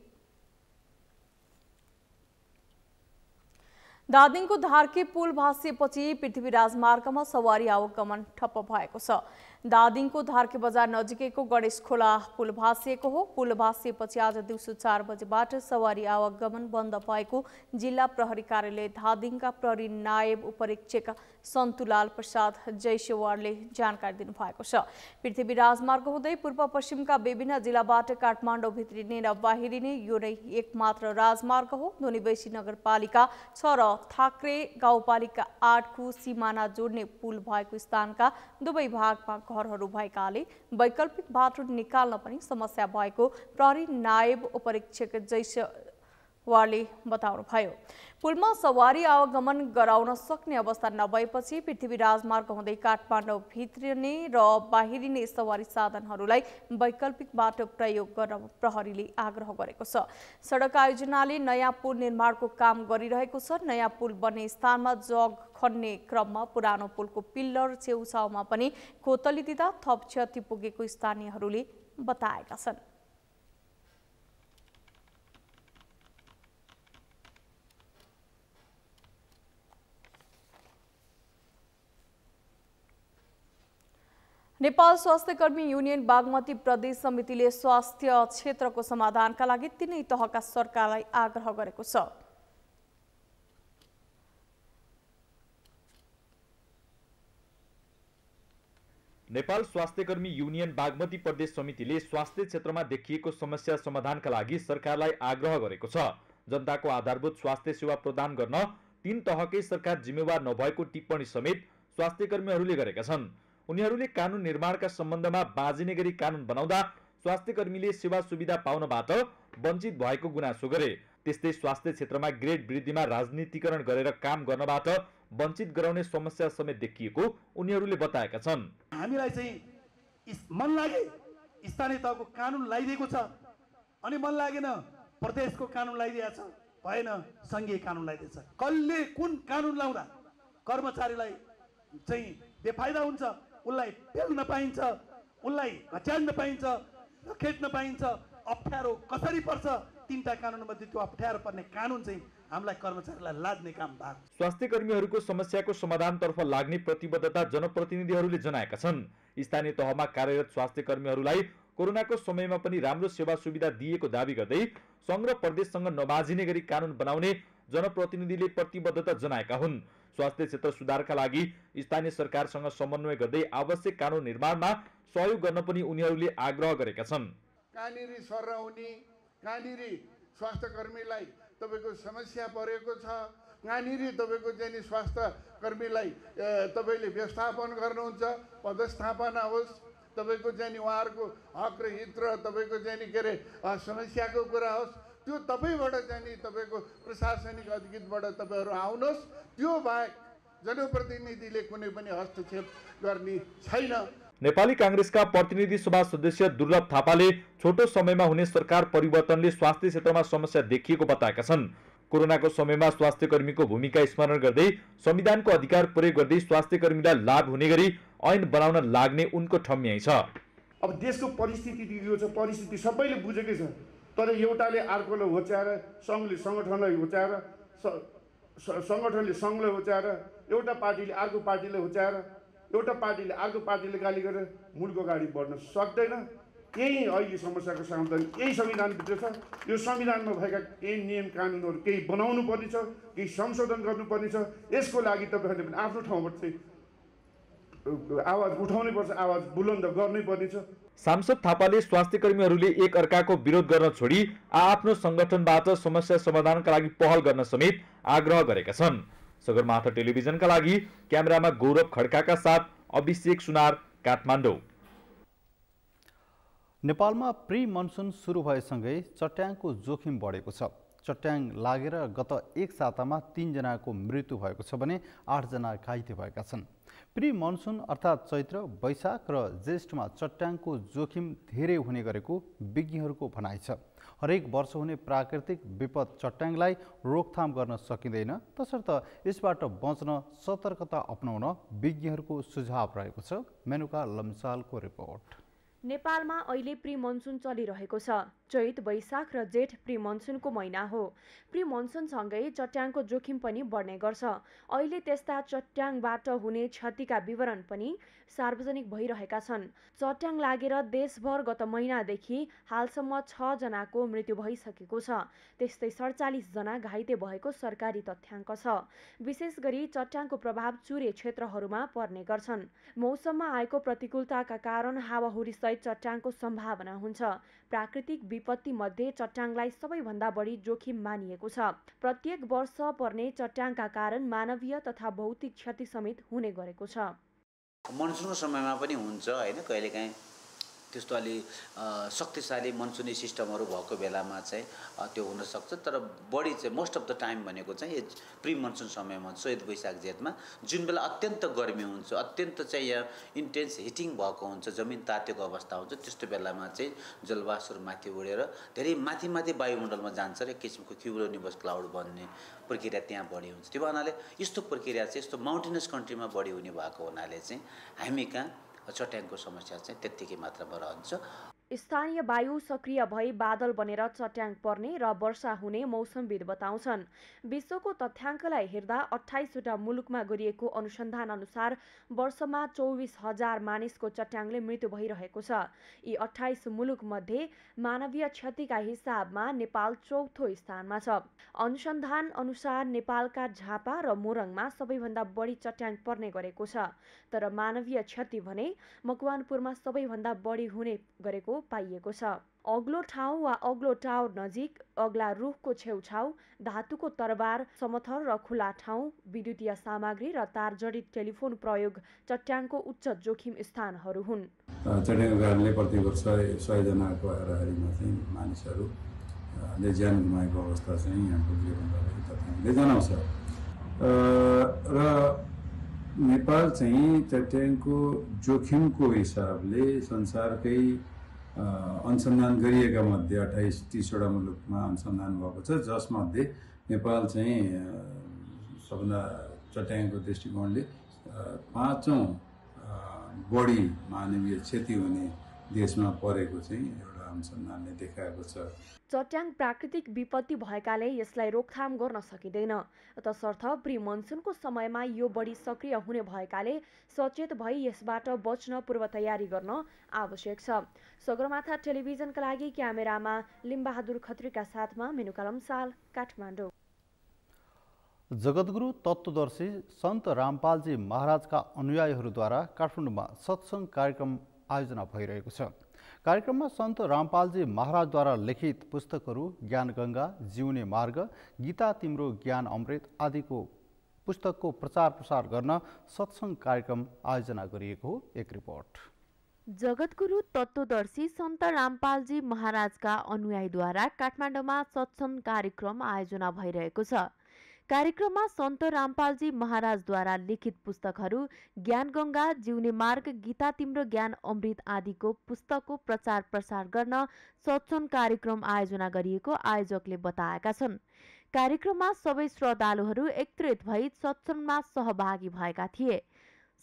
धादिङको धार्के पुल भाँसिएपछि पृथ्वी राजमार्गमा सवारी आवागमन ठप्प भएको छ। धादिङको धार्के बजार नजिकैको गणेशखोला पुल भाँसिएको हो। पुल भाँसिएपछि आज दिउँसो 4 बजेबाट सवारी आवागमन बन्द भएको जिल्ला प्रहरी कार्यालय धादिङका प्रहरी नायब उपरीक्षक सन्तुलाल प्रसाद जयसेवारले जानकारी दिनुभएको छ। पृथ्वी राजमार्ग हुँदै पूर्व पश्चिमका विभिन्न जिल्लाबाट काठमाडौँ भित्रिने र बाहिरिने यो नै एकमात्र राजमार्ग हो। धुनीबैसी नगरपालिका 6 र थाक्रे गाउँपालिका 8 को सीमाना जोड्ने पुल भएको स्थानका दुवै भागमा घरहरू भएकाले वैकल्पिक बाटो निकाल्न पनि समस्या भएको प्रहरी नायब उपरीक्षक जैसवालले बताउनुभयो। पुलमा सवारी आवागमन गराउन सक्ने अवस्था नभएपछि पृथ्वी राजमार्ग हुँदै काठमाडौँ भित्रिने र बाहिरिने सवारी साधनहरूलाई वैकल्पिक बाटो प्रयोग गर्न प्रहरीले आग्रह गरेको छ। सडक आयोजनाले नयाँ पुल निर्माणको काम गरिरहेको छ। नयाँ पुल बन्ने स्थानमा जग खन्ने क्रममा पुरानो पुलको पिल्लर छेउछाउमा पनि कोतली दिँदा थप क्षति पुगेको स्थानीयहरूले बताएका छन्। नेपाल स्वास्थ्य कर्मी युनियन बागमती प्रदेश समितिले स्वास्थ्य क्षेत्रको समाधानका लागि तीनै तहका सरकारलाई आग्रह गरेको छ। नेपाल स्वास्थ्य कर्मी युनियन बागमती प्रदेश समितिले स्वास्थ्य क्षेत्रमा देखिएको समस्या समाधानका लागि सरकारलाई आग्रह गरेको छ। जनताको आधारभूत स्वास्थ्य सेवा प्रदान गर्न तीन तहकै सरकार जिम्मेवार नभएको टिप्पणी समेत स्वास्थ्य कर्मीहरूले गरेका छन्। उनीहरूले कानून निर्माणका सम्बन्धमा बाँझिने गरी कानून बनाउँदा स्वास्थ्य कर्मीले सेवा सुविधा पाउनबाट वञ्चित भएको गुनासो गरे। त्यस्तै स्वास्थ्य क्षेत्रमा ग्रेड वृद्धिमा राजनीतिकरण गरेर काम गर्नबाट वञ्चित गराउने समस्या समेत देखिएको उनीहरूले बताएका छन्। हामीलाई चाहिँ मन लागे स्थानीय तहको कानून लगाइदिएको छ अनि मन लागेन प्रदेशको कानून लगाइदिएको छ, भएन संघीय कानून लगाइदिएको छ। कसले कुन कानून लाउँदा कर्मचारीलाई चाहिँ बेफाइदा हुन्छ, उसलाई पेल्न पाइन्छ, उसलाई घच्याल्न पाइन्छ, खेच्न पाइन्छ, अप्ठ्यारो कसरी पर्छ, तीनटा कानूनमध्ये त्यो अप्ठ्यारो पर्ने कानून चाहिँ हामीलाई कर्मचारीलाई लाद्ने काम भएको। स्वास्थ्य कर्मीहरूको समस्याको समाधानतर्फ लाग्ने प्रतिबद्धता जनप्रतिनिधिहरूले जनाएका छन्। स्थानीय तहमा कार्यरत स्वास्थ्य कर्मीहरूलाई कोरोनाको समयमा पनि राम्रो सेवा सुविधा दिएको दावी गर्दै संघ र प्रदेशसँग नबाझिने गरी कानून बनाउने जनप्रतिनिधिले प्रतिबद्धता जनाएका हुन्। स्वास्थ्य क्षेत्र सुधारका लागि स्थानीय सरकारसँग समन्वय गर्दै आवश्यक कानून निर्माणमा सहयोग गर्न पनि उनीहरूले आग्रह गरेका छन्। कहाँनिर सर्राउने, कहाँनिर स्वास्थ्य कर्मीलाई तपाईको समस्या परेको छ, कहाँनिर तपाईको चाहिँ स्वास्थ्य कर्मीलाई तपाईले व्यवस्थापन गर्नुहुन्छ, पदस्थापना होस्, तपाईको चाहिँ उहाँहरूको हक र हित र तपाईको चाहिँ के अरे समस्याको कुरा होस्, त्यो तपाईबाट चाहिँ तपाईको प्रशासनिक अधिकृतबाट तपाईहरू आउनुहोस्। त्यो बाहेक जनप्रतिनिधिले कुनै पनि हस्तक्षेप गर्ने छैन। नेपाली कांग्रेसका प्रतिनिधि सभा सदस्य दुर्लभ थापाले छोटो समयमा हुने सरकार परिवर्तनले स्वास्थ्य क्षेत्रमा समस्या देखिएको बताएका छन्। कोरोनाको समयमा स्वास्थ्य कर्मीको भूमिका स्मरण गर्दै संविधानको अधिकार प्रयोग गर्दै स्वास्थ्य कर्मीलाई लाभ हुने गरी ऐन बनाउन लाग्ने उनको ठम्याइ छ। अब देशको परिस्थिति दिएको छ, परिस्थिति सबैले बुझेकै छ, तर एउटाले अर्कोलाई होच्याएर, सङ्घले सङ्गठनलाई होच्याएर, सङ्गठनले सङ्घलाई होच्याएर, एउटा पार्टीले अर्को पार्टीलाई होच्याएर, एउटा पार्टीले अर्को पार्टीले गाली गरेर मुलुक अगाडि बढ्न सक्दैन। यही अहिले समस्याको समाधान यही संविधानभित्र छ। यो संविधानमा भएका केही नियम कानुनहरू केही बनाउनु पर्ने छ, केही संशोधन गर्नुपर्ने छ। यसको लागि तपाईँहरूले पनि आफ्नो ठाउँबाट चाहिँ आवाज उठाउनै पर्छ, आवाज बुलन्द गर्नै पर्ने छ। सांसद थापाले स्वास्थ्य कर्मीहरूले एक अर्काको विरोध गर्न छोडी आफ्नो संगठनबाट समस्या समाधानका लागि पहल गर्न समेत आग्रह गरेका छन्। सगरमाथा टेलिभिजनका लागि क्यामेरामा गौरव खड्काका साथ अभिषेक सुनार, काठमाडौँ। नेपालमा प्री मनसुन सुरु भएसँगै चट्याङको जोखिम बढेको छ। चट्याङ लागेर गत एक सातामा 3 जनाको मृत्यु भएको छ भने 8 जना घाइते भएका छन्। प्री मनसुन अर्थात् चैत्र, वैशाख र ज्येष्ठमा चट्याङको जोखिम धेरै हुने गरेको विज्ञहरूको भनाइ छ। हरेक वर्ष हुने प्राकृतिक विपद चट्याङलाई रोकथाम गर्न सकिँदैन, तसर्थ यसबाट बच्न सतर्कता अपनाउन विज्ञहरूको सुझाव रहेको छ। मेनुका लम्सालको रिपोर्ट। नेपालमा अहिले प्री मनसुन चलिरहेको छ। चैत, वैशाख र जेठ प्री मनसुनको महिना हो। प्री मनसुनसँगै चट्याङको जोखिम पनि बढ्ने गर्छ। अहिले त्यस्ता चट्याङबाट हुने क्षतिका विवरण पनि सार्वजनिक भइरहेका छन्। चट्याङ लागेर देशभर गत महिनादेखि हालसम्म 6 जनाको मृत्यु भइसकेको छ। त्यस्तै 47 जना घाइते भएको सरकारी तथ्याङ्क छ। विशेष गरी चट्याङको प्रभाव चुरे क्षेत्रहरूमा पर्ने गर्छन्। मौसममा आएको प्रतिकूलताका कारण हावाहुरी सहित चट्याङको सम्भावना हुन्छ। प्राकृतिक विपत्ति मध्ये चट्याङलाई सबैभन्दा बढी जोखिम मानिएको छ। प्रत्येक वर्ष पर्ने चट्याङका कारण मानवीय तथा भौतिक क्षति समेत हुने गरेको छ। मनसुनको समयमा पनि हुन्छ हैन, कहिलेकाहीँ त्यस्तो अलि शक्तिशाली मनसुनी सिस्टमहरू भएको बेलामा चाहिँ त्यो हुनसक्छ। तर बढी चाहिँ मोस्ट अफ द टाइम भनेको चाहिँ प्री मनसुन समयमा, चैत वैशाख जेठमा, जुन बेला अत्यन्त गर्मी हुन्छ, अत्यन्त चाहिँ यहाँ इन्टेन्स हिटिङ भएको हुन्छ, जमिन तातेको अवस्था हुन्छ, त्यस्तो बेलामा चाहिँ जलवायुहरू माथि उडेर धेरै माथि माथि वायुमण्डलमा जान्छ र एक किसिमको क्युमुलोनिम्बस क्लाउड बन्ने प्रक्रिया त्यहाँ बढी हुन्छ। त्यो हुनाले यस्तो प्रक्रिया चाहिँ यस्तो माउन्टेनस कन्ट्रीमा बढी हुने भएको हुनाले चाहिँ हामी कहाँ चट्याङको समस्या चाहिँ त्यत्तिकै मात्रामा रहन्छ। स्थानीय वायु सक्रिय भई बादल बनेर चट्याङ पर्ने र वर्षा हुने मौसमविद बताउँछन्। विश्वको तथ्याङ्कलाई हेर्दा 28वटा मुलुकमा गरिएको अनुसन्धान अनुसार वर्षमा 24,000 मानिसको चट्याङले मृत्यु भइरहेको छ। यी 28 मुलुक मध्ये मानवीय क्षतिका हिसाबमा नेपाल चौथो स्थानमा छ। अनुसन्धान अनुसार नेपालका झापा र मोरङमा सबैभन्दा बढी चट्याङ पर्ने गरेको छ, तर मानवीय क्षति भने मकवानपुरमा सबैभन्दा बढी हुने गरेको पाइएको छ। अग्लो ठाउँ वा अग्लो टावर नजिक, अग्ला रुखको छेउछाउ, धातुको तरबार, समथर र खुला ठाउँ, विद्युतीय सामग्री र तार जडित टेलिफोन प्रयोग चट्याङको उच्च जोखिम स्थानहरू हुन्। चट्याङको कारणले प्रति वर्ष 100 जनाको हाराहारीमा चाहिँ मानिसहरूले ज्यान गुमाएको अवस्था चाहिँ यहाँको जीवनलाई तथ्याङ्कले जनाउँछ। र नेपाल चाहिँ चट्याङको जोखिमको हिसाबले संसारकै अनुसन्धान गरिएका मध्ये 28-30वटा मुलुकमा अनुसन्धान भएको छ, जसमध्ये नेपाल चाहिँ सबभन्दा चट्याङको दृष्टिकोणले 5औं बढी मानवीय क्षति हुने देशमा परेको चाहिँ एउटा अनुसन्धानले देखाएको छ। चट्याङ प्राकृतिक विपत्ति भएकाले यसलाई रोकथाम गर्न सकिँदैन, तसर्थ प्री मनसुनको समयमा यो बढी सक्रिय हुने भएकाले सचेत भई यसबाट बच्न पूर्व तयारी गर्न आवश्यक छ। सगरमाथा टेलिभिजनका लागि क्यामेरामा लिम्बहादुर खत्रीका साथमा मेनुकालम साल, काठमाडौँ। जगद्गुरु तत्त्वदर्शी सन्त रामपालजी महाराजका अनुयायीहरूद्वारा काठमाडौँमा सत्सङ्ग कार्यक्रम आयोजना भइरहेको छ। कार्यक्रममा सन्त रामपालजी महाराजद्वारा लिखित पुस्तकहरू ज्ञानगङ्गा, जिउने मार्ग, गीता तिम्रो ज्ञान अमृत आदिको पुस्तकको प्रचार प्रसार गर्न सत्सङ्ग कार्यक्रम आयोजना गरिएको हो। एक रिपोर्ट। जगद्गुरु तत्त्वदर्शी सन्त रामपालजी महाराजका अनुयायीद्वारा काठमाडौँमा सत्सङ्ग कार्यक्रम आयोजना भइरहेको छ। कार्यक्रममा सन्त रामपालजी महाराजद्वारा लिखित पुस्तकहरू ज्ञानगङ्गा, जिउने मार्ग, गीता तिम्रो ज्ञान अमृत आदिको पुस्तकको प्रचार प्रसार गर्न सत्सङ्ग कार्यक्रम आयोजना गरिएको आयोजकले बताएका छन्। कार्यक्रममा सबै श्रद्धालुहरू एकत्रित भई सत्सङ्गमा सहभागी भएका थिए।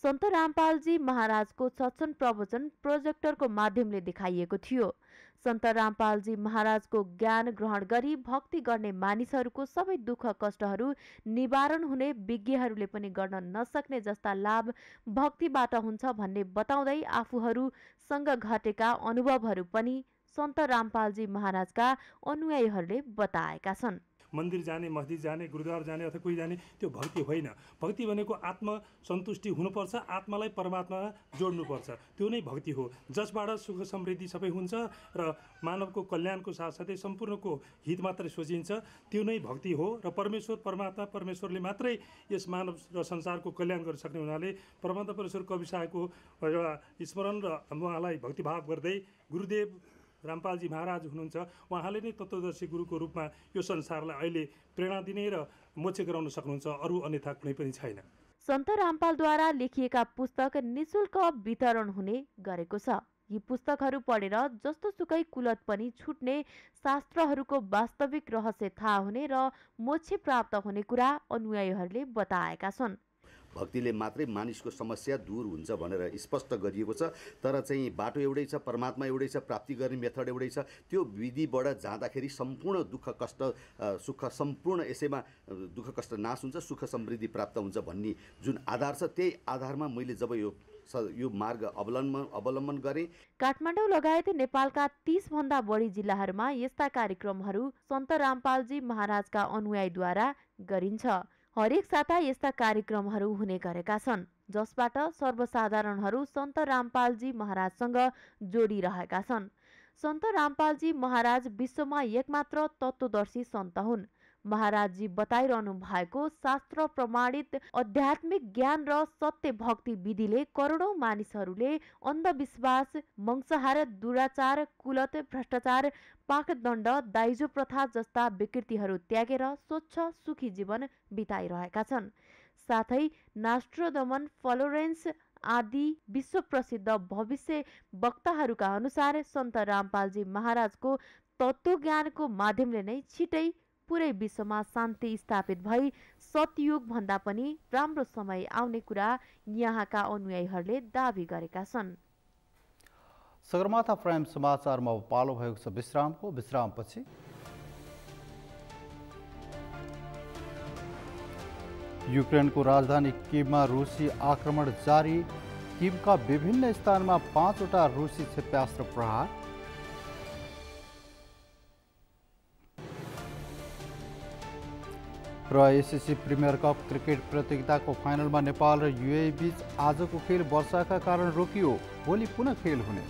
सन्त रामपालजी महाराजको सत्सङ्ग प्रवचन प्रोजेक्टरको माध्यमले देखाइएको थियो। सन्त रामपालजी महाराजको ज्ञान ग्रहण गरी भक्ति गर्ने मानिसहरूको सबै दुःख कष्टहरू निवारण हुने, विज्ञहरूले पनि गर्न नसक्ने जस्ता लाभ भक्तिबाट हुन्छ भन्ने बताउँदै आफूहरूसँग घटेका अनुभवहरू पनि सन्त रामपालजी महाराजका अनुयायीहरूले बताएका छन्। मन्दिर जाने, मस्जिद जाने, गुरुद्वारा जाने अथवा कोही जाने त्यो भक्ति होइन। भक्ति भनेको आत्मसन्तुष्टि हुनुपर्छ, आत्मालाई परमात्मामा जोड्नुपर्छ, त्यो नै भक्ति हो, जसबाट सुख समृद्धि सबै हुन्छ र मानवको कल्याणको साथसाथै सम्पूर्णको हित मात्रै सोचिन्छ, त्यो नै भक्ति हो। र परमेश्वरले मात्रै यस मानव र संसारको कल्याण गर्न सक्ने हुनाले परमात्मा परमेश्वर कवि साहेबको एउटा स्मरण र उहाँलाई भक्तिभाव गर्दै गुरुदेव रामपालजी महाराज हुनुहुन्छ, उहाँले नै तत्त्वदर्शी गुरुको रूपमा यो संसारलाई अहिले प्रेरणा दिने र मोक्ष गराउन सक्नुहुन्छ, अरू अन्यथा कुनै पनि छैन। सन्त रामपालद्वारा लेखिएका पुस्तक निशुल्क वितरण हुने गरेको छ। यी पुस्तकहरू पढेर जस्तो सुकै कुलत पनि छुट्ने, शास्त्रहरूको वास्तविक रहस्य थाहा हुने र मोक्ष प्राप्त हुने कुरा अनुयायीहरूले बताएका छन्। भक्तिले मात्रै मानिसको समस्या दूर हुन्छ भनेर स्पष्ट गरिएको छ। तर चाहिँ बाटो एउटै छ, परमात्मा एउटै छ, प्राप्ति गर्ने मेथड एउटै छ। त्यो विधिबाट जाँदाखेरि सम्पूर्ण दुःख कष्ट सुख सम्पूर्ण यसैमा दुःख कष्ट नाश हुन्छ, सुख समृद्धि प्राप्त हुन्छ भन्ने जुन आधार छ, त्यही आधारमा मैले जब यो मार्ग अवलम्बन गरेँ। काठमाडौँ लगायत नेपालका 30 भन्दा बढी जिल्लाहरूमा यस्ता कार्यक्रमहरू सन्त रामपालजी महाराजका अनुयायीद्वारा गरिन्छ। हरेक साता यस्ता कार्यक्रमहरू हुने गरेका छन्, जसबाट सर्वसाधारणहरू सन्त रामपालजी महाराजसँग जोडिरहेका छन्। सन्त रामपालजी महाराज विश्वमा एकमात्र तत्त्वदर्शी सन्त हुन्। महाराजजी बताइरहनु भएको शास्त्र प्रमाणित आध्यात्मिक ज्ञान र सत्य भक्ति विधिले करोडौं मानिसहरूले अन्धविश्वास, मंसाहार, दुराचार, कुलत, भ्रष्टाचार, पाखदण्ड, दाइजो प्रथा जस्ता विकृतिहरू त्यागेर स्वच्छ सुखी जीवन बिताइरहेका छन्। साथै नास्ट्रोदमन, फ्लोरेन्स आदि विश्व प्रसिद्ध भविष्य वक्ताहरूका अनुसार सन्त रामपालजी महाराजको तत्त्वज्ञानको माध्यमले नै छिटै पुरै विश्वमा शान्ति स्थापित भई सतयुग भन्दा पनि राम्रो समय आउने कुरा यहाँका अनुयायीहरूले दाबी गरेका छन्। सगरमाथा प्राइम समाचारमा पालो भएको छ विश्रामको। विश्रामपछि युक्रेनको राजधानी किभमा रुसी आक्रमण जारी। किभका विभिन्न स्थानमा 5वटा रुसी क्षेप्यास्त्र प्रहार। र एसएससी प्रिमियर कप क्रिकेट प्रतियोगिताको फाइनलमा नेपाल र युएई बीच आजको खेल वर्षाका कारण रोकियो। भोलि पुनः खेल हुने।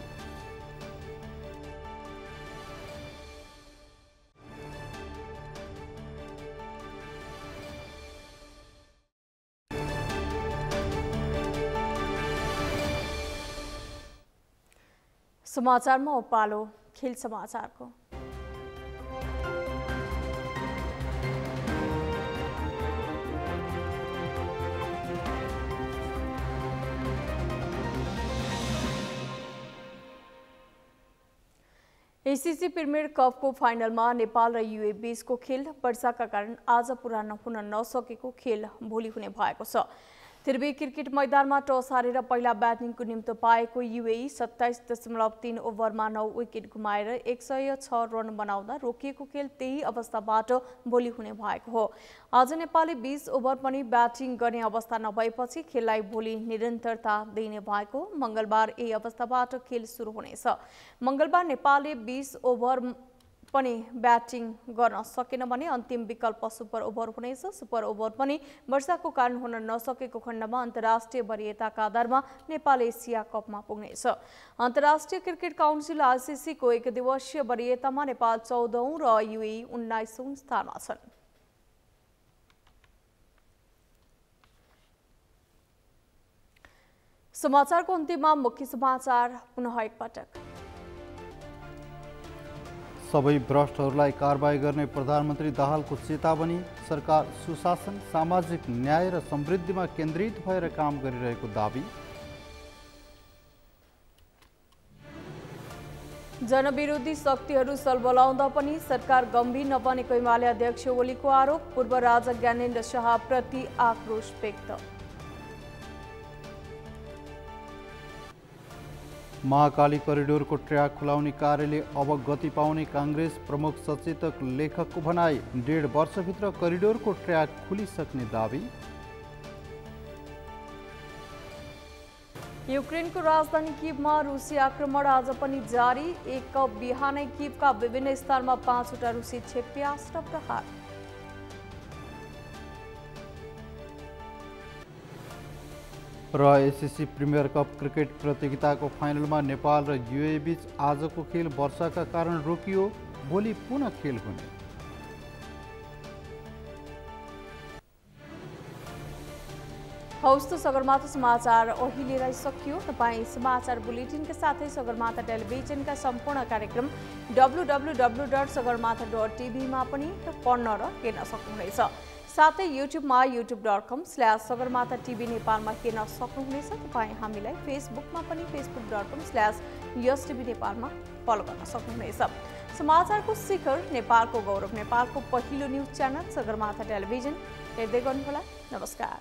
समाचारमा पालो खेल समाचारको। एसीसी प्रिमियर कपको फाइनलमा नेपाल र युए बीचको खेल वर्षाका कारण आज पुरा हुन नसकेको खेल भोलि हुने भएको छ। त्रिवेणी क्रिकेट मैदानमा टस हारेर पहिला ब्याटिङको निम्तो पाएको युएई 27.3 ओभरमा 9 विकेट गुमाएर 106 रन बनाउँदा रोकिएको खेल त्यही अवस्थाबाट भोलि हुने भएको हो। आज नेपालले 20 ओभर पनि ब्याटिङ गर्ने अवस्था नभएपछि खेललाई भोलि निरन्तरता दिने भएको। मंगलबार यही अवस्थाबाट खेल सुरु हुनेछ। मंगलबार नेपालले 20 ओभर पनि ब्याटिङ गर्न सकेन भने अन्तिम विकल्प सुपर ओभर हुनेछ। सुपर ओभर पनि वर्षाको कारण हुन नसकेको खण्डमा अन्तर्राष्ट्रिय वरियताका आधारमा नेपाल एसिया कपमा पुग्नेछ। अन्तर्राष्ट्रिय क्रिकेट काउन्सिल आईसीसी को एक दिवसीय वरियतामा नेपाल 14औं र युएई 19औं स्थानमा छन्। समाचारको अन्त्यमा मुख्य समाचार पुनः एकपटक। सबै भ्रष्टहरूलाई कारबाही गर्ने प्रधानमन्त्री दाहालको चेतावनी। सरकार सुशासन, सामाजिक न्याय र समृद्धिमा केन्द्रित भएर काम गरिरहेको दाबी। जनविरोधी शक्तिहरू सलबलाउँदा पनि सरकार गम्भीर नबनेको एमाले अध्यक्ष ओलीको आरोप। पूर्व राजा ज्ञानेन्द्र शाहप्रति आक्रोश व्यक्त। महाकाली करिडोरको ट्र्याक खुलाउने कार्यले अब गति पाउने कांग्रेस प्रमुख सचेतक लेखकको भनाई। 1.5 वर्षभित्र करिडोरको ट्र्याक खुलिसक्ने दाबी। युक्रेनको राजधानी किभमा रुसी आक्रमण आज पनि जारी। एक बिहानै किभका विभिन्न स्थानमा 5वटा रुसी क्षेप्यास्त्र प्रहार। र एसएससी प्रिमियर कप क्रिकेट प्रतियोगिताको फाइनलमा नेपाल र युएई बीच आजको खेल वर्षाका कारण रोकियो। भोलि पुनः खेल हुने। हौस् त सगरमाथा समाचार अहिलेलाई सकियो। तपाईँ समाचार बुलेटिनका साथै सगरमाथा टेलिभिजनका सम्पूर्ण कार्यक्रम www.sagarmatha.tv मा पनि पढ्न र हेर्न सक्नुहुनेछ। साथै युट्युबमा youtube.com/sagarmatha TV नेपालमा हेर्न सक्नुहुनेछ। तपाईँ हामीलाई फेसबुकमा पनि facebook.com/yastv नेपालमा फलो गर्न सक्नुहुनेछ। समाचारको शिखर, नेपालको गौरव, नेपालको पहिलो न्युज च्यानल सगरमाथा टेलिभिजन हेर्दै गर्नुहोला। नमस्कार।